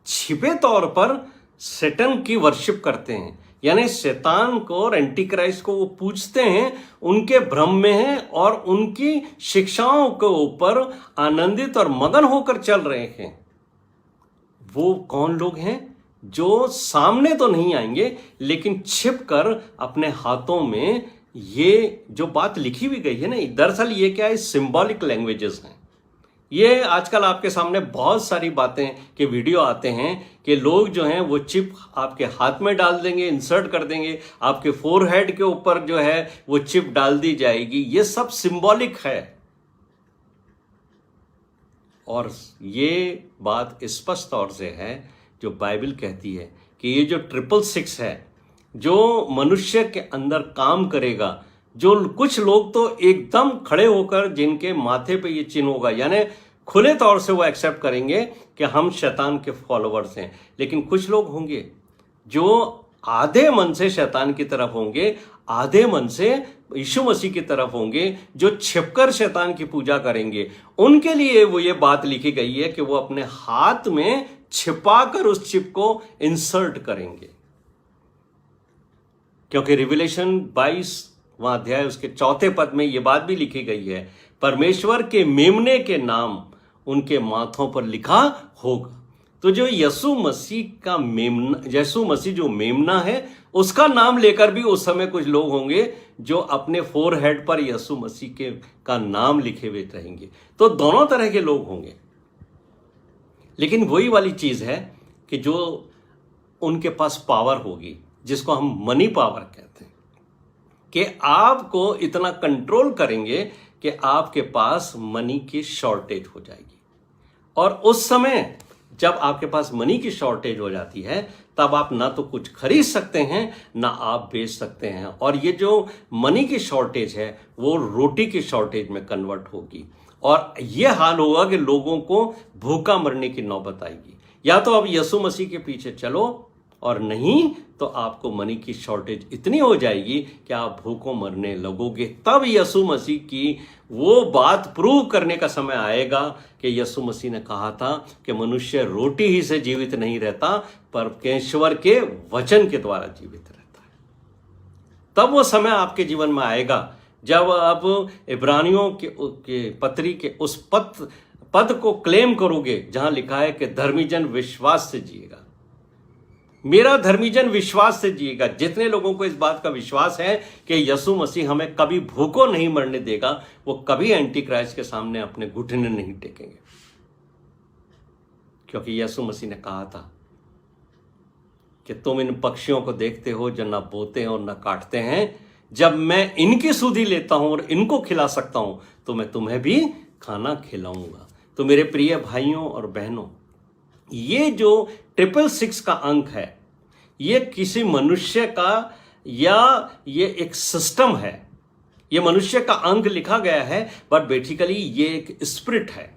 छिपे तौर पर सैटन की वर्शिप करते हैं, यानी शैतान को और एंटी क्राइस्ट को वो पूजते हैं, उनके भ्रम में हैं और उनकी शिक्षाओं के ऊपर आनंदित और मगन होकर चल रहे हैं। वो कौन लोग हैं? जो सामने तो नहीं आएंगे, लेकिन छिपकर अपने हाथों में ये जो बात लिखी हुई गई है ना, दरअसल ये क्या है, सिंबॉलिक लैंग्वेजेस हैं। ये आजकल आपके सामने बहुत सारी बातें के वीडियो आते हैं कि लोग जो हैं वो चिप आपके हाथ में डाल देंगे, इंसर्ट कर देंगे, आपके फोरहेड के ऊपर जो है वो चिप डाल दी जाएगी। ये सब सिंबॉलिक है। और ये बात स्पष्ट तौर से है जो बाइबल कहती है कि ये जो 666 है, जो मनुष्य के अंदर काम करेगा, जो कुछ लोग तो एकदम खड़े होकर जिनके माथे पे ये चिन्ह होगा, यानी खुले तौर से वो एक्सेप्ट करेंगे कि हम शैतान के फॉलोअर्स हैं। लेकिन कुछ लोग होंगे जो आधे मन से शैतान की तरफ होंगे, आधे मन से यीशु मसीह की तरफ होंगे, जो छिपकर शैतान की पूजा करेंगे। उनके लिए वो ये बात लिखी गई है कि वो अपने हाथ में छिपाकर उस चिप को इंसर्ट करेंगे, क्योंकि रिविलेशन 22वां अध्याय उसके 4 पद में ये बात भी लिखी गई है, परमेश्वर के मेमने के नाम उनके माथों पर लिखा होगा। तो जो यीशु मसीह का मेमना, यीशु मसीह जो मेमना है, उसका नाम लेकर भी उस समय कुछ लोग होंगे जो अपने फोरहेड पर यीशु मसीह के का नाम लिखे हुए रहेंगे। तो दोनों तरह के लोग होंगे। लेकिन वही वाली चीज है कि जो उनके पास पावर होगी, जिसको हम मनी पावर कहते हैं, कि आपको इतना कंट्रोल करेंगे कि आपके पास मनी की शॉर्टेज हो जाएगी। और उस समय जब आपके पास मनी की शॉर्टेज हो जाती है तब आप ना तो कुछ खरीद सकते हैं ना आप बेच सकते हैं, और ये जो मनी की शॉर्टेज है वो रोटी की शॉर्टेज में कन्वर्ट होगी और ये हाल होगा कि लोगों को भूखा मरने की नौबत आएगी। या तो आप यीशु मसीह के पीछे चलो और नहीं तो आपको मनी की शॉर्टेज इतनी हो जाएगी कि आप भूखों मरने लगोगे। तब यीशु मसीह की वो बात प्रूव करने का समय आएगा कि यीशु मसीह ने कहा था कि मनुष्य रोटी ही से जीवित नहीं रहता पर परमेश्वर के वचन के द्वारा जीवित रहता है। तब वो समय आपके जीवन में आएगा जब आप इब्रानियों के पत्री के उस पद को क्लेम करोगे जहां लिखा है कि धर्मी जन विश्वास से जिएगा। मेरा धर्मी जन विश्वास से जिएगा। जितने लोगों को इस बात का विश्वास है कि यीशु मसीह हमें कभी भूखों नहीं मरने देगा, वो कभी एंटी क्राइस्ट के सामने अपने घुटने नहीं टेकेंगे, क्योंकि यीशु मसीह ने कहा था कि तुम इन पक्षियों को देखते हो जो ना बोते हैं और ना काटते हैं, जब मैं इनकी सुधि लेता हूं और इनको खिला सकता हूं तो मैं तुम्हें भी खाना खिलाऊंगा। तो मेरे प्रिय भाइयों और बहनों, ये जो 666 का अंक है ये किसी मनुष्य का या ये एक सिस्टम है, ये मनुष्य का अंक लिखा गया है, बट बेसिकली ये एक स्पिरिट है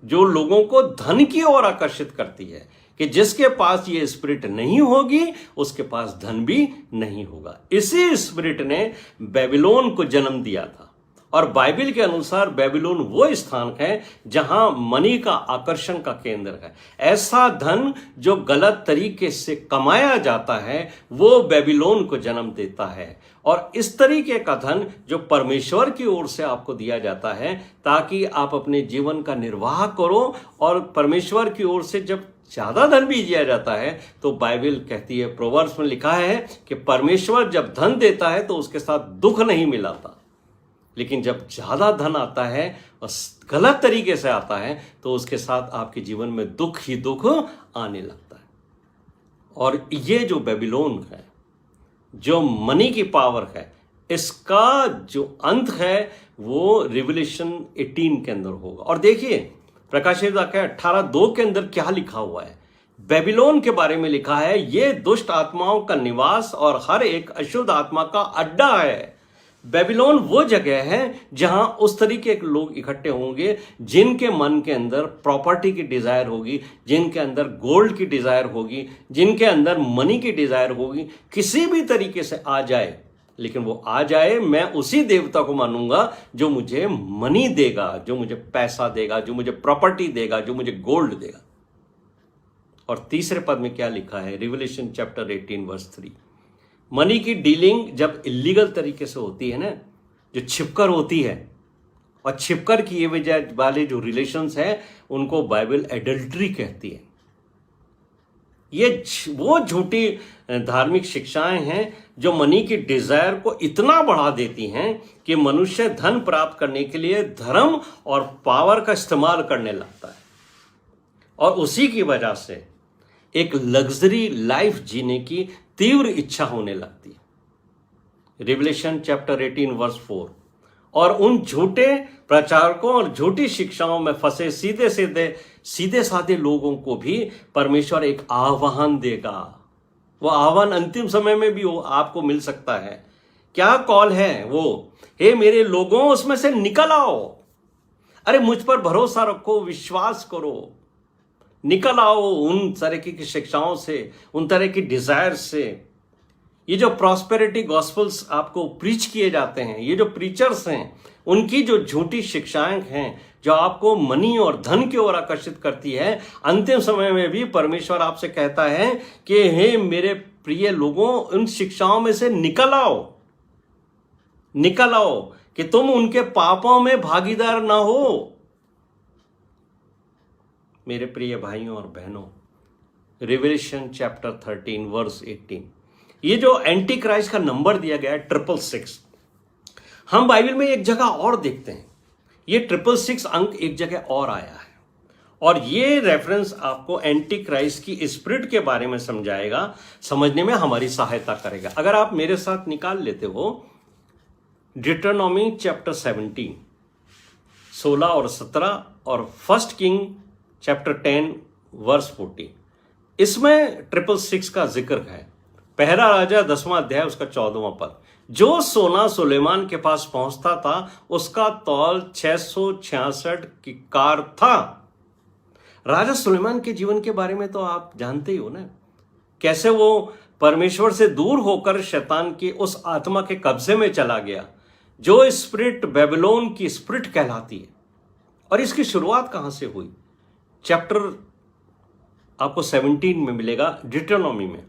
जो लोगों को धन की ओर आकर्षित करती है कि जिसके पास ये स्पिरिट नहीं होगी उसके पास धन भी नहीं होगा। इसी स्पिरिट ने बेबीलोन को जन्म दिया था और बाइबल के अनुसार बेबीलोन वो स्थान है जहां मनी का आकर्षण का केंद्र है। ऐसा धन जो गलत तरीके से कमाया जाता है वो बेबीलोन को जन्म देता है, और इस तरीके का धन जो परमेश्वर की ओर से आपको दिया जाता है ताकि आप अपने जीवन का निर्वाह करो। और परमेश्वर की ओर से जब ज्यादा धन भी दिया जाता है तो बाइबल कहती है, प्रोवर्ब्स में लिखा है कि परमेश्वर जब धन देता है तो उसके साथ दुख नहीं मिलाता, लेकिन जब ज्यादा धन आता है और गलत तरीके से आता है तो उसके साथ आपके जीवन में दुख ही दुख आने लगता है। और ये जो बेबीलोन है, जो मनी की पावर है, इसका जो अंत है वो रिवलेशन 18 के अंदर होगा। और देखिए प्रकाशित वाक्य 18:2 के अंदर क्या लिखा हुआ है। बेबीलोन के बारे में लिखा है, ये दुष्ट आत्माओं का निवास और हर एक अशुद्ध आत्मा का अड्डा है। बेबीलोन वो जगह है जहां उस तरीके के लोग इकट्ठे होंगे जिनके मन के अंदर प्रॉपर्टी की डिजायर होगी, जिनके अंदर गोल्ड की डिजायर होगी, जिनके अंदर मनी की डिजायर होगी। किसी भी तरीके से आ जाए, लेकिन वो आ जाए, मैं उसी देवता को मानूंगा जो मुझे मनी देगा, जो मुझे पैसा देगा, जो मुझे प्रॉपर्टी देगा, जो मुझे गोल्ड देगा। और तीसरे पद में क्या लिखा है, रिवलेशन चैप्टर 18 वर्स 3, मनी की डीलिंग जब इलीगल तरीके से होती है ना, जो छिपकर होती है, और छिपकर किए वजह वाले जो रिलेशंस हैं उनको बाइबल एडल्ट्री कहती है। ये वो झूठी धार्मिक शिक्षाएं हैं जो मनी की डिजायर को इतना बढ़ा देती हैं कि मनुष्य धन प्राप्त करने के लिए धर्म और पावर का इस्तेमाल करने लगता है, और उसी की वजह से एक लग्जरी लाइफ जीने की तीव्र इच्छा होने लगती है। Revelation chapter 18 verse 4। और उन झूठे प्रचारकों और झूठी शिक्षाओं में फंसे सीधे साधे लोगों को भी परमेश्वर एक आह्वान देगा। वो आह्वान अंतिम समय में भी आपको मिल सकता है। क्या कॉल है वो, हे मेरे लोगों उसमें से निकल आओ, अरे मुझ पर भरोसा रखो, विश्वास करो, निकल आओ उन तरह की शिक्षाओं से, उन तरह की डिजायर से। ये जो प्रॉस्पेरिटी गॉस्पल्स आपको प्रीच किए जाते हैं, ये जो प्रीचर्स हैं, उनकी जो झूठी शिक्षाएं हैं जो आपको मनी और धन की ओर आकर्षित करती है, अंतिम समय में भी परमेश्वर आपसे कहता है कि हे मेरे प्रिय लोगों, उन शिक्षाओं में से निकल आओ कि तुम उनके पापों में भागीदार ना हो। मेरे प्रिय भाइयों और बहनों, रिवलेशन चैप्टर 13 वर्स 18, ये जो एंटी क्राइस्ट का नंबर दिया गया है 666, हम बाइबल में एक जगह और देखते हैं। ये 666 अंक एक जगह और आया है, और ये रेफरेंस आपको एंटी क्राइस्ट की स्पिरिट के बारे में समझाएगा, समझने में हमारी सहायता करेगा। अगर आप मेरे साथ निकाल लेते हो डिट्रोनॉमी चैप्टर 17 16 और 17 और 1 किंग चैप्टर 10 वर्स 14, इसमें 666 का जिक्र है। पहला राजा 10वां अध्याय उसका 14वां पद। जो सोना सुलेमान के पास पहुंचता था उसका तौल 666 किक्कार था। राजा सुलेमान के जीवन के बारे में तो आप जानते ही हो ना, कैसे वो परमेश्वर से दूर होकर शैतान की उस आत्मा के कब्जे में चला गया जो स्पिरिट बेबीलोन की स्पिरिट कहलाती है। और इसकी शुरुआत कहां से हुई? चैप्टर आपको 17 में मिलेगा, डिट्रोनॉमी में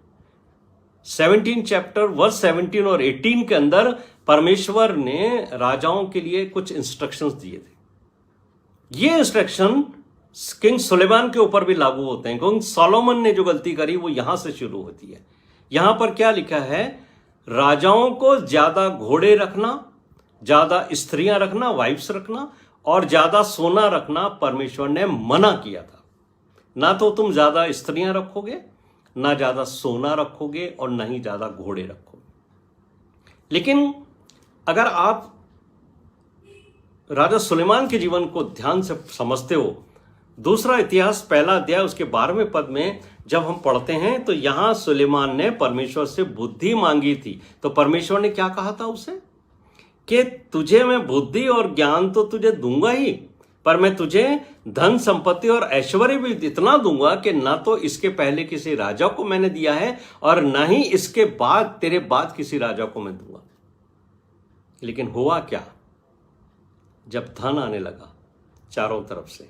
17 चैप्टर वर्स 17 और 18 के अंदर परमेश्वर ने राजाओं के लिए कुछ इंस्ट्रक्शंस दिए थे। ये इंस्ट्रक्शन किंग सुलेमान के ऊपर भी लागू होते हैं, क्योंकि सोलोमन ने जो गलती करी वो यहां से शुरू होती है। यहां पर क्या लिखा है? राजाओं को ज्यादा घोड़े रखना, ज्यादा स्त्रियां रखना, वाइफ्स रखना, और ज्यादा सोना रखना परमेश्वर ने मना किया था। ना तो तुम ज्यादा स्त्रियां रखोगे, ना ज्यादा सोना रखोगे, और ना ही ज्यादा घोड़े रखोगे। लेकिन अगर आप राजा सुलेमान के जीवन को ध्यान से समझते हो, दूसरा इतिहास पहला अध्याय उसके 12वें पद में जब हम पढ़ते हैं तो यहां सुलेमान ने परमेश्वर से बुद्धि मांगी थी। तो परमेश्वर ने क्या कहा था उसे कि तुझे मैं बुद्धि और ज्ञान तो तुझे दूंगा ही, पर मैं तुझे धन संपत्ति और ऐश्वर्य भी इतना दूंगा कि ना तो इसके पहले किसी राजा को मैंने दिया है और ना ही इसके बाद तेरे बाद किसी राजा को मैं दूंगा। लेकिन हुआ क्या? जब धन आने लगा चारों तरफ से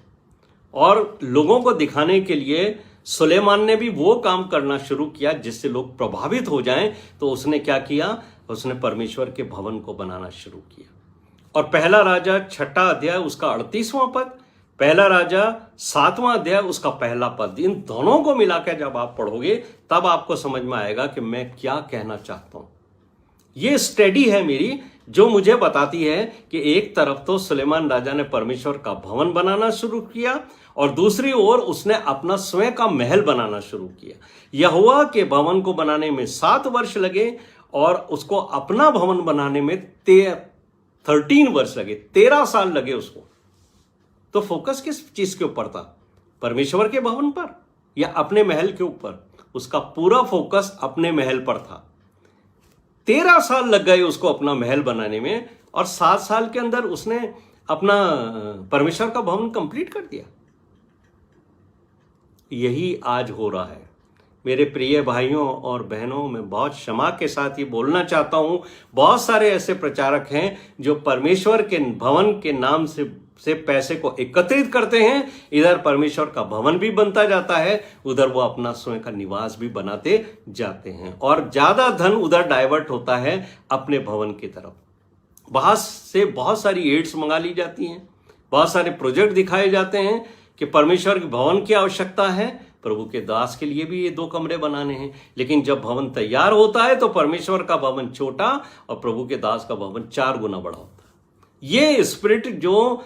और लोगों को दिखाने के लिए सुलेमान ने भी वो काम करना शुरू किया जिससे लोग प्रभावित हो जाएं, तो उसने क्या किया? उसने परमेश्वर के भवन को बनाना शुरू किया। और पहला राजा 6 अध्याय उसका 38वां पद, पहला राजा 7वां अध्याय उसका पहला पद, इन दोनों को मिलाकर जब आप पढ़ोगे तब आपको समझ में आएगा कि मैं क्या कहना चाहता हूं। ये स्टडी है मेरी जो मुझे बताती है कि एक तरफ तो सुलेमान राजा ने परमेश्वर का भवन बनाना शुरू किया और दूसरी ओर उसने अपना स्वयं का महल बनाना शुरू किया। यहोवा के भवन को बनाने में 7 वर्ष लगे और उसको अपना भवन बनाने में 13 वर्ष लगे, 13 साल लगे उसको। तो फोकस किस चीज के ऊपर था? परमेश्वर के भवन पर या अपने महल के ऊपर? उसका पूरा फोकस अपने महल पर था। 13 साल लग गए उसको अपना महल बनाने में और 7 साल के अंदर उसने अपना परमेश्वर का भवन कंप्लीट कर दिया। यही आज हो रहा है मेरे प्रिय भाइयों और बहनों। मैं बहुत क्षमा के साथ ये बोलना चाहता हूं, बहुत सारे ऐसे प्रचारक हैं जो परमेश्वर के भवन के नाम से पैसे को एकत्रित करते हैं। इधर परमेश्वर का भवन भी बनता जाता है, उधर वो अपना स्वयं का निवास भी बनाते जाते हैं और ज्यादा धन उधर डाइवर्ट होता है अपने भवन की तरफ। बाहर से बहुत सारी एड्स मंगा ली जाती हैं, बहुत सारे प्रोजेक्ट दिखाए जाते हैं कि परमेश्वर के भवन की आवश्यकता है, प्रभु के दास के लिए भी ये 2 कमरे बनाने हैं। लेकिन जब भवन तैयार होता है तो परमेश्वर का भवन छोटा और प्रभु के दास का भवन 4 गुना बड़ा होता है। ये स्पिरिट जो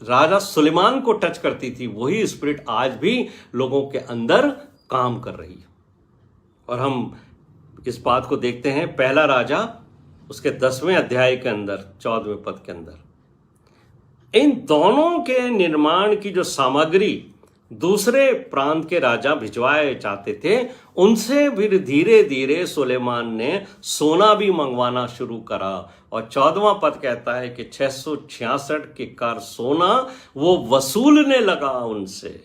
राजा सुलेमान को टच करती थी, वही स्पिरिट आज भी लोगों के अंदर काम कर रही है। और हम इस बात को देखते हैं पहला राजा उसके 10वें अध्याय के अंदर 14वें पद के अंदर। इन दोनों के निर्माण की जो सामग्री दूसरे प्रांत के राजा भिजवाए जाते थे, उनसे फिर धीरे धीरे सुलेमान ने सोना भी मंगवाना शुरू करा। और 14वां पद कहता है कि 666 किक्कार सोना वो वसूलने लगा उनसे।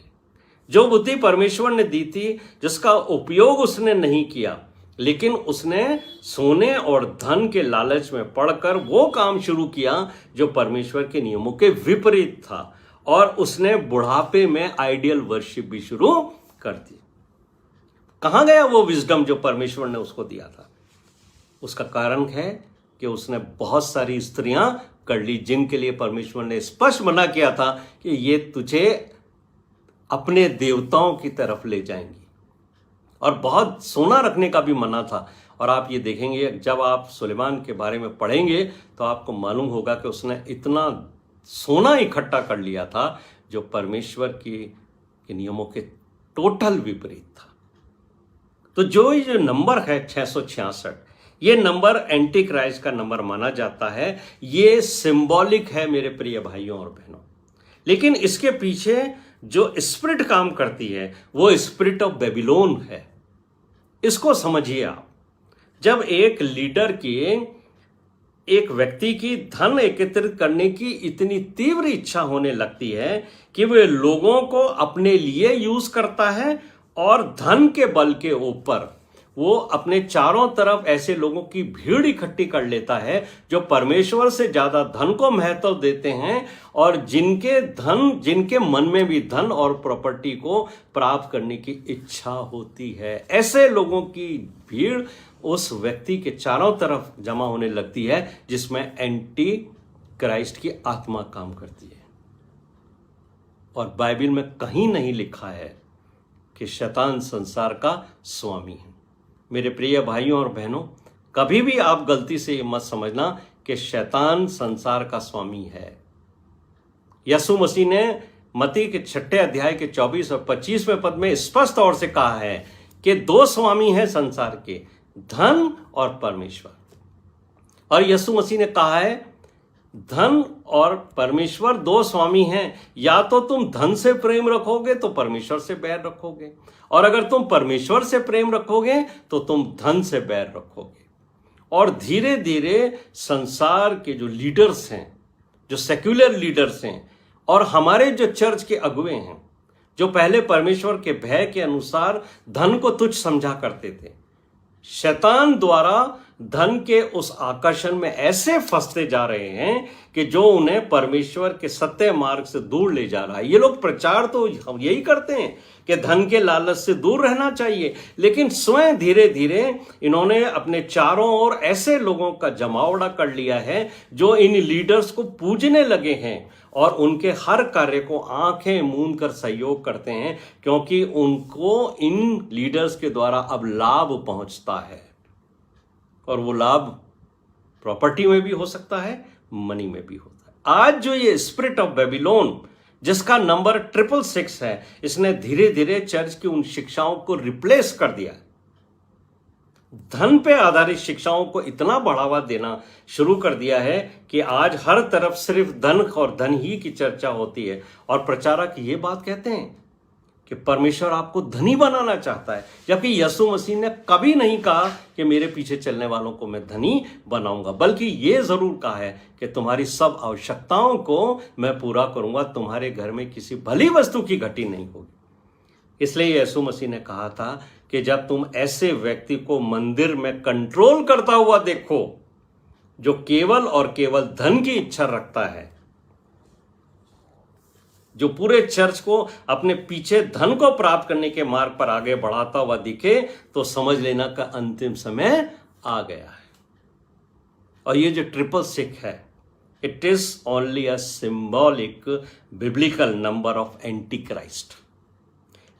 जो बुद्धि परमेश्वर ने दी थी, जिसका उपयोग उसने नहीं किया, लेकिन उसने सोने और धन के लालच में पड़कर वो काम शुरू किया जो परमेश्वर के नियमों के विपरीत था। और उसने बुढ़ापे में आइडियल वर्शिप भी शुरू कर दी। कहां गया वो विजडम जो परमेश्वर ने उसको दिया था? उसका कारण है कि उसने बहुत सारी स्त्रियां कर ली जिनके लिए परमेश्वर ने स्पष्ट मना किया था कि ये तुझे अपने देवताओं की तरफ ले जाएंगी। और बहुत सोना रखने का भी मना था। और आप ये देखेंगे जब आप सुलेमान के बारे में पढ़ेंगे तो आपको मालूम होगा कि उसने इतना सोना इकट्ठा कर लिया था जो परमेश्वर के नियमों के टोटल विपरीत था। तो जो ये नंबर है 666, ये नंबर एंटी क्राइस्ट का नंबर माना जाता है। ये सिंबॉलिक है मेरे प्रिय भाइयों और बहनों। लेकिन इसके पीछे जो स्पिरिट काम करती है वो स्पिरिट ऑफ बेबीलोन है। इसको समझिए आप। जब एक लीडर की, एक व्यक्ति की धन एकत्रित करने की इतनी तीव्र इच्छा होने लगती है कि वह लोगों को अपने लिए यूज करता है और धन के बल के ऊपर वो अपने चारों तरफ ऐसे लोगों की भीड़ इकट्ठी कर लेता है जो परमेश्वर से ज्यादा धन को महत्व देते हैं और जिनके मन में भी धन और प्रॉपर्टी को प्राप्त करने की इच्छा होती है, ऐसे लोगों की भीड़ उस व्यक्ति के चारों तरफ जमा होने लगती है जिसमें एंटी क्राइस्ट की आत्मा काम करती है। और बाइबल में कहीं नहीं लिखा है कि शैतान संसार का स्वामी है। मेरे प्रिय भाइयों और बहनों, कभी भी आप गलती से ये मत समझना कि शैतान संसार का स्वामी है। यीशु मसीह ने मत्ती के 6 अध्याय के 24 और 25वें पद में स्पष्ट तौर से कहा है कि 2 स्वामी हैं संसार के, धन और परमेश्वर। और यीशु मसीह ने कहा है धन और परमेश्वर 2 स्वामी हैं, या तो तुम धन से प्रेम रखोगे तो परमेश्वर से बैर रखोगे, और अगर तुम परमेश्वर से प्रेम रखोगे तो तुम धन से बैर रखोगे। और धीरे धीरे संसार के जो लीडर्स हैं, जो सेक्युलर लीडर्स हैं, और हमारे जो चर्च के अगुवे हैं, जो पहले परमेश्वर के भय के अनुसार धन को तुच्छ समझा करते थे, शैतान द्वारा धन के उस आकर्षण में ऐसे फंसते जा रहे हैं कि जो उन्हें परमेश्वर के सत्य मार्ग से दूर ले जा रहा है। ये लोग प्रचार तो यही करते हैं कि धन के लालच से दूर रहना चाहिए, लेकिन स्वयं धीरे धीरे इन्होंने अपने चारों ओर ऐसे लोगों का जमावड़ा कर लिया है जो इन लीडर्स को पूजने लगे हैं और उनके हर कार्य को आंखें मूंद कर सहयोग करते हैं, क्योंकि उनको इन लीडर्स के द्वारा अब लाभ पहुंचता है। और वो लाभ प्रॉपर्टी में भी हो सकता है, मनी में भी होता है। आज जो ये स्पिरिट ऑफ बेबीलोन जिसका नंबर 666 है, इसने धीरे धीरे चर्च की उन शिक्षाओं को रिप्लेस कर दिया। धन पे आधारित शिक्षाओं को इतना बढ़ावा देना शुरू कर दिया है कि आज हर तरफ सिर्फ धन और धन ही की चर्चा होती है। और प्रचारक ये बात कहते हैं कि परमेश्वर आपको धनी बनाना चाहता है, जबकि यीशु मसीह ने कभी नहीं कहा कि मेरे पीछे चलने वालों को मैं धनी बनाऊंगा, बल्कि ये जरूर कहा है कि तुम्हारी सब आवश्यकताओं को मैं पूरा करूंगा, तुम्हारे घर में किसी भली वस्तु की घटी नहीं होगी। इसलिए यीशु मसीह ने कहा था कि जब तुम ऐसे व्यक्ति को मंदिर में कंट्रोल करता हुआ देखो जो केवल और केवल धन की इच्छा रखता है, जो पूरे चर्च को अपने पीछे धन को प्राप्त करने के मार्ग पर आगे बढ़ाता हुआ दिखे, तो समझ लेना का अंतिम समय आ गया है। और ये जो 666 है, it is only a symbolic biblical number of anti Christ.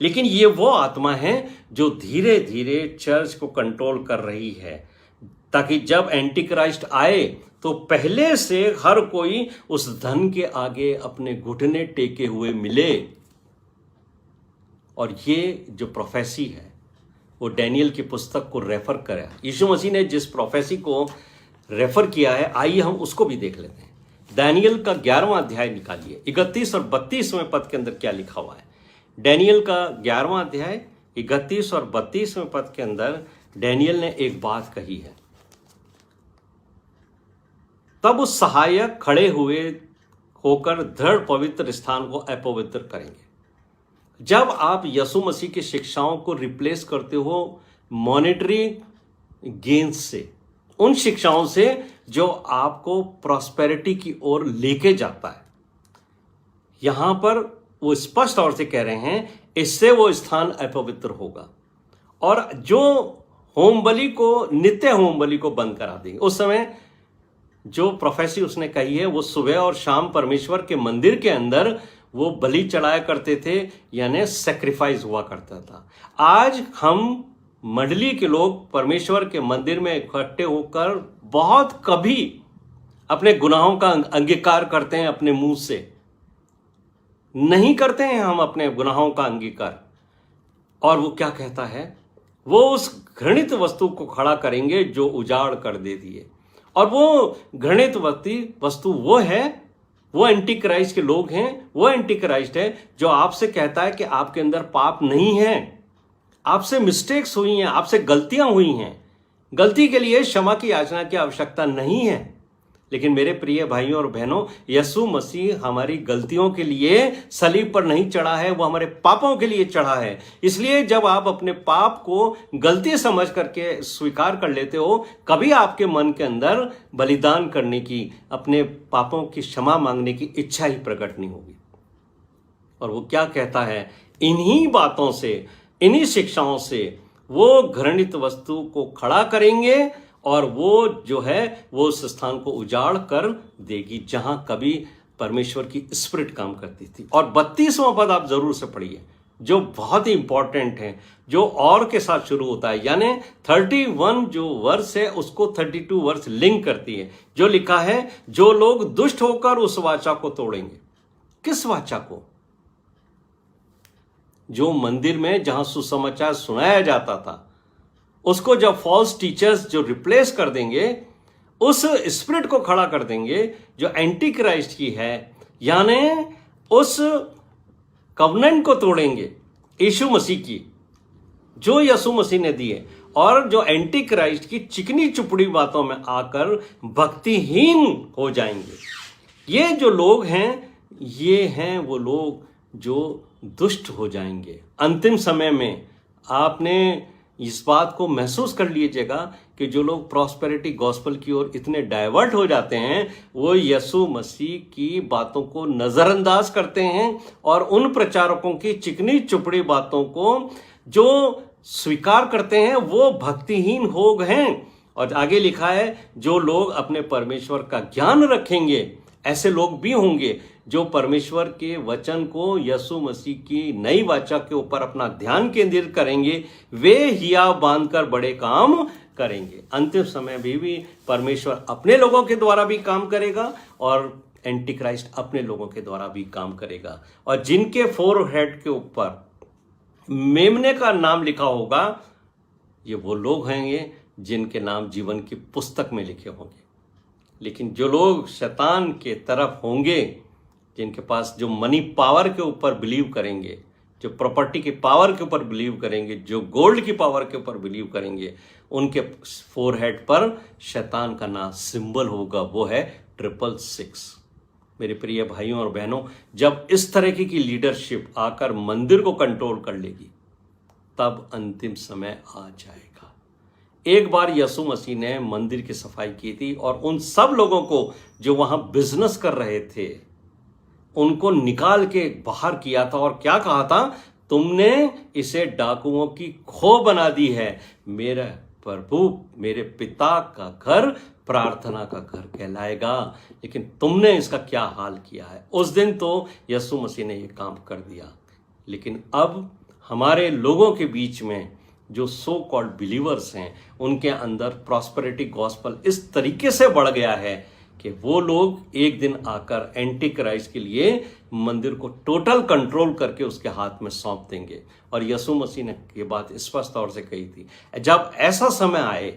लेकिन ये वो आत्मा है जो धीरे धीरे चर्च को कंट्रोल कर रही है, ताकि जब एंटी क्राइस्ट आए तो पहले से हर कोई उस धन के आगे अपने घुटने टेके हुए मिले। और ये जो प्रोफेसी है वो डैनियल की पुस्तक को रेफर करें। यीशु मसीह ने जिस प्रोफेसी को रेफर किया है, आइए हम उसको भी देख लेते हैं। डैनियल का 11वां अध्याय निकालिए, 31 और 32वें पद के अंदर क्या लिखा हुआ है। डैनियल का 11वां अध्याय 31 और 32वें पद के अंदर डैनियल ने एक बात कही है। तब उस सहायक खड़े हुए होकर दृढ़ पवित्र स्थान को अपवित्र करेंगे। जब आप यीशु मसीह की शिक्षाओं को रिप्लेस करते हो मॉनेटरी गेन्स से, उन शिक्षाओं से जो आपको प्रॉस्पेरिटी की ओर लेके जाता है, यहां पर वो स्पष्ट तौर से कह रहे हैं इससे वो स्थान अपवित्र होगा और जो होम बलि को, नित्य होम बलि को बंद करा देंगे। उस समय जो प्रोफेसी उसने कही है, वो सुबह और शाम परमेश्वर के मंदिर के अंदर वो बलि चढ़ाया करते थे, यानी सेक्रीफाइस हुआ करता था। आज हम मंडली के लोग परमेश्वर के मंदिर में इकट्ठे होकर बहुत कभी अपने गुनाहों का अंगीकार करते हैं, अपने मुंह से नहीं करते हैं हम अपने गुनाहों का अंगीकार। और वो क्या कहता है, वो उस घृणित वस्तु को खड़ा करेंगे जो उजाड़ कर दे दिए। और वो घृणित वस्तु वो है वो एंटी क्राइस्ट के लोग हैं, वो एंटी क्राइस्ट है जो आपसे कहता है कि आपके अंदर पाप नहीं है, आपसे मिस्टेक्स हुई हैं, आपसे गलतियां हुई हैं, गलती के लिए क्षमा की याचना की आवश्यकता नहीं है। लेकिन मेरे प्रिय भाइयों और बहनों, यीशु मसीह हमारी गलतियों के लिए सलीब पर नहीं चढ़ा है, वो हमारे पापों के लिए चढ़ा है। इसलिए जब आप अपने पाप को गलती समझ करके स्वीकार कर लेते हो, कभी आपके मन के अंदर बलिदान करने की, अपने पापों की क्षमा मांगने की इच्छा ही प्रकट नहीं होगी। और वो क्या कहता है, इन्हीं बातों से, इन्हीं शिक्षाओं से वो घृणित वस्तु को खड़ा करेंगे और वो जो है वो उस स्थान को उजाड़ कर देगी जहां कभी परमेश्वर की स्पिरिट काम करती थी। और 32वां पद आप जरूर से पढ़िए, जो बहुत ही इंपॉर्टेंट है, जो और के साथ शुरू होता है, यानी 31 जो वर्स है उसको 32 वर्स लिंक करती है, जो लिखा है, जो लोग दुष्ट होकर उस वाचा को तोड़ेंगे। किस वाचा को? जो मंदिर में जहां सुसमाचार सुनाया जाता था, उसको जब फॉल्स टीचर्स जो रिप्लेस कर देंगे, उस स्पिरिट को खड़ा कर देंगे जो एंटी क्राइस्ट की है, यानी उस कवनेंट को तोड़ेंगे यीशु मसीह की, जो यीशु मसीह ने दी है, और जो एंटी क्राइस्ट की चिकनी चुपड़ी बातों में आकर भक्तिहीन हो जाएंगे। ये जो लोग हैं, ये हैं वो लोग जो दुष्ट हो जाएंगे अंतिम समय में। आपने इस बात को महसूस कर लीजिएगा कि जो लोग प्रॉस्पेरिटी गॉस्पेल की ओर इतने डाइवर्ट हो जाते हैं, वो यीशु मसीह की बातों को नजरअंदाज करते हैं और उन प्रचारकों की चिकनी चुपड़ी बातों को जो स्वीकार करते हैं, वो भक्तिहीन हो गए हैं। और आगे लिखा है, जो लोग अपने परमेश्वर का ज्ञान रखेंगे, ऐसे लोग भी होंगे जो परमेश्वर के वचन को, यीशु मसीह की नई वाचा के ऊपर अपना ध्यान केंद्रित करेंगे, वे हिया बांधकर बड़े काम करेंगे। अंतिम समय में भी परमेश्वर अपने लोगों के द्वारा भी काम करेगा और एंटी क्राइस्ट अपने लोगों के द्वारा भी काम करेगा। और जिनके फोरहेड के ऊपर मेमने का नाम लिखा होगा, ये वो लोग होंगे जिनके नाम जीवन की पुस्तक में लिखे होंगे। लेकिन जो लोग शैतान के तरफ होंगे, जिनके पास जो मनी पावर के ऊपर बिलीव करेंगे, जो प्रॉपर्टी की पावर के ऊपर बिलीव करेंगे, जो गोल्ड की पावर के ऊपर बिलीव करेंगे, उनके फोरहेड पर शैतान का नाम सिंबल होगा, वो है 666। मेरे प्रिय भाइयों और बहनों, जब इस तरह की लीडरशिप आकर मंदिर को कंट्रोल कर लेगी, तब अंतिम समय आ जाएगा। एक बार यीशु मसीह ने मंदिर की सफाई की थी और उन सब लोगों को जो वहां बिजनेस कर रहे थे, उनको निकाल के बाहर किया था और क्या कहा था, तुमने इसे डाकुओं की खो बना दी है। मेरा प्रभु, मेरे पिता का घर प्रार्थना का घर कहलाएगा, लेकिन तुमने इसका क्या हाल किया है। उस दिन तो यीशु मसीह ने यह काम कर दिया, लेकिन अब हमारे लोगों के बीच में जो सो कॉल्ड बिलीवर्स हैं, उनके अंदर प्रॉस्पेरिटी गॉस्पेल इस तरीके से बढ़ गया है कि वो लोग एक दिन आकर एंटी क्राइस्ट के लिए मंदिर को टोटल कंट्रोल करके उसके हाथ में सौंप देंगे। और यीशु मसीह ने ये बात स्पष्ट तौर से कही थी, जब ऐसा समय आए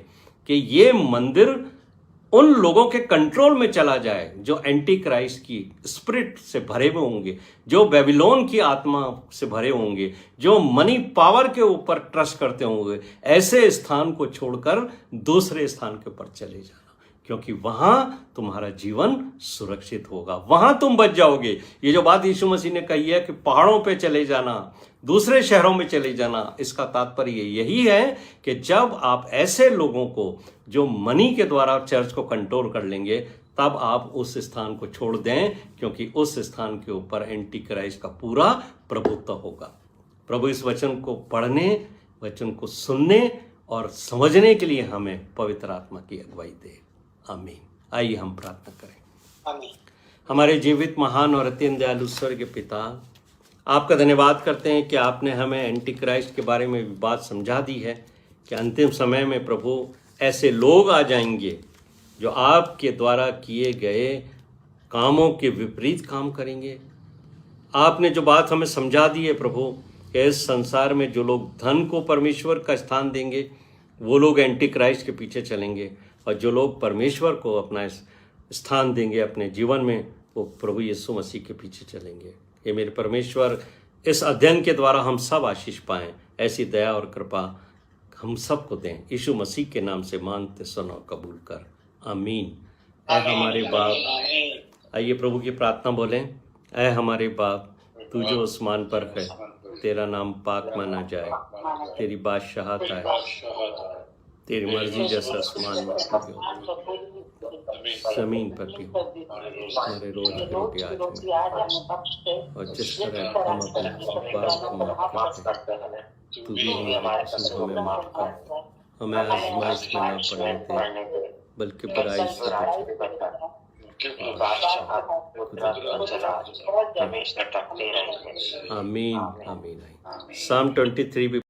कि ये मंदिर उन लोगों के कंट्रोल में चला जाए जो एंटी क्राइस्ट की स्पिरिट से भरे हुए होंगे, जो बेबीलोन की आत्मा से भरे होंगे, जो मनी पावर के ऊपर ट्रस्ट करते होंगे, ऐसे स्थान को छोड़कर दूसरे स्थान के ऊपर चले जाना, क्योंकि वहां तुम्हारा जीवन सुरक्षित होगा, वहां तुम बच जाओगे। ये जो बात यीशु मसीह ने कही है कि पहाड़ों पे चले जाना, दूसरे शहरों में चले जाना, इसका तात्पर्य यही है कि जब आप ऐसे लोगों को जो मनी के द्वारा चर्च को कंट्रोल कर लेंगे, तब आप उस स्थान को छोड़ दें, क्योंकि उस स्थान के ऊपर एंटी क्राइस्ट का पूरा प्रभुत्व होगा। प्रभु इस वचन को पढ़ने, वचन को सुनने और समझने के लिए हमें पवित्र आत्मा की अगुवाई दे। आमीन। आइए हम प्रार्थना करें। आमीन। हमारे जीवित, महान और अत्यंत दयालु स्वर्गीय पिता, आपका धन्यवाद करते हैं कि आपने हमें एंटी क्राइस्ट के बारे में भी बात समझा दी है कि अंतिम समय में प्रभु ऐसे लोग आ जाएंगे जो आपके द्वारा किए गए कामों के विपरीत काम करेंगे। आपने जो बात हमें समझा दी है प्रभु, कि इस संसार में जो लोग धन को परमेश्वर का स्थान देंगे, वो लोग एंटी क्राइस्ट के पीछे चलेंगे, और जो लोग परमेश्वर को अपना स्थान देंगे अपने जीवन में, वो प्रभु यीशु मसीह के पीछे चलेंगे। ये मेरे परमेश्वर, इस अध्ययन के द्वारा हम सब आशीष पाएं, ऐसी दया और कृपा हम सबको दें। यीशु मसीह के नाम से मांगते सुनो, कबूल कर, आमीन। ऐ हमारे बाप, आइए प्रभु की प्रार्थना बोलें। ऐ हमारे बाप, तू जो आसमान पर है, तेरा नाम पाक माना जाए, तेरी बादशाहत आए, तेरी मर्जी जैसा आसमान में पूरी हो, जमीन पर भी हो। हमारे रोज की रोटी आज हमें, और जिस तरह हम अपने पापों को माफ करते हैं, तू भी हमारे पापों हमें माफ कर। हमें आजमाइश में न पड़ने दे, बल्कि बुराई से बचा। आमीन आमीन। Psalm 23 भी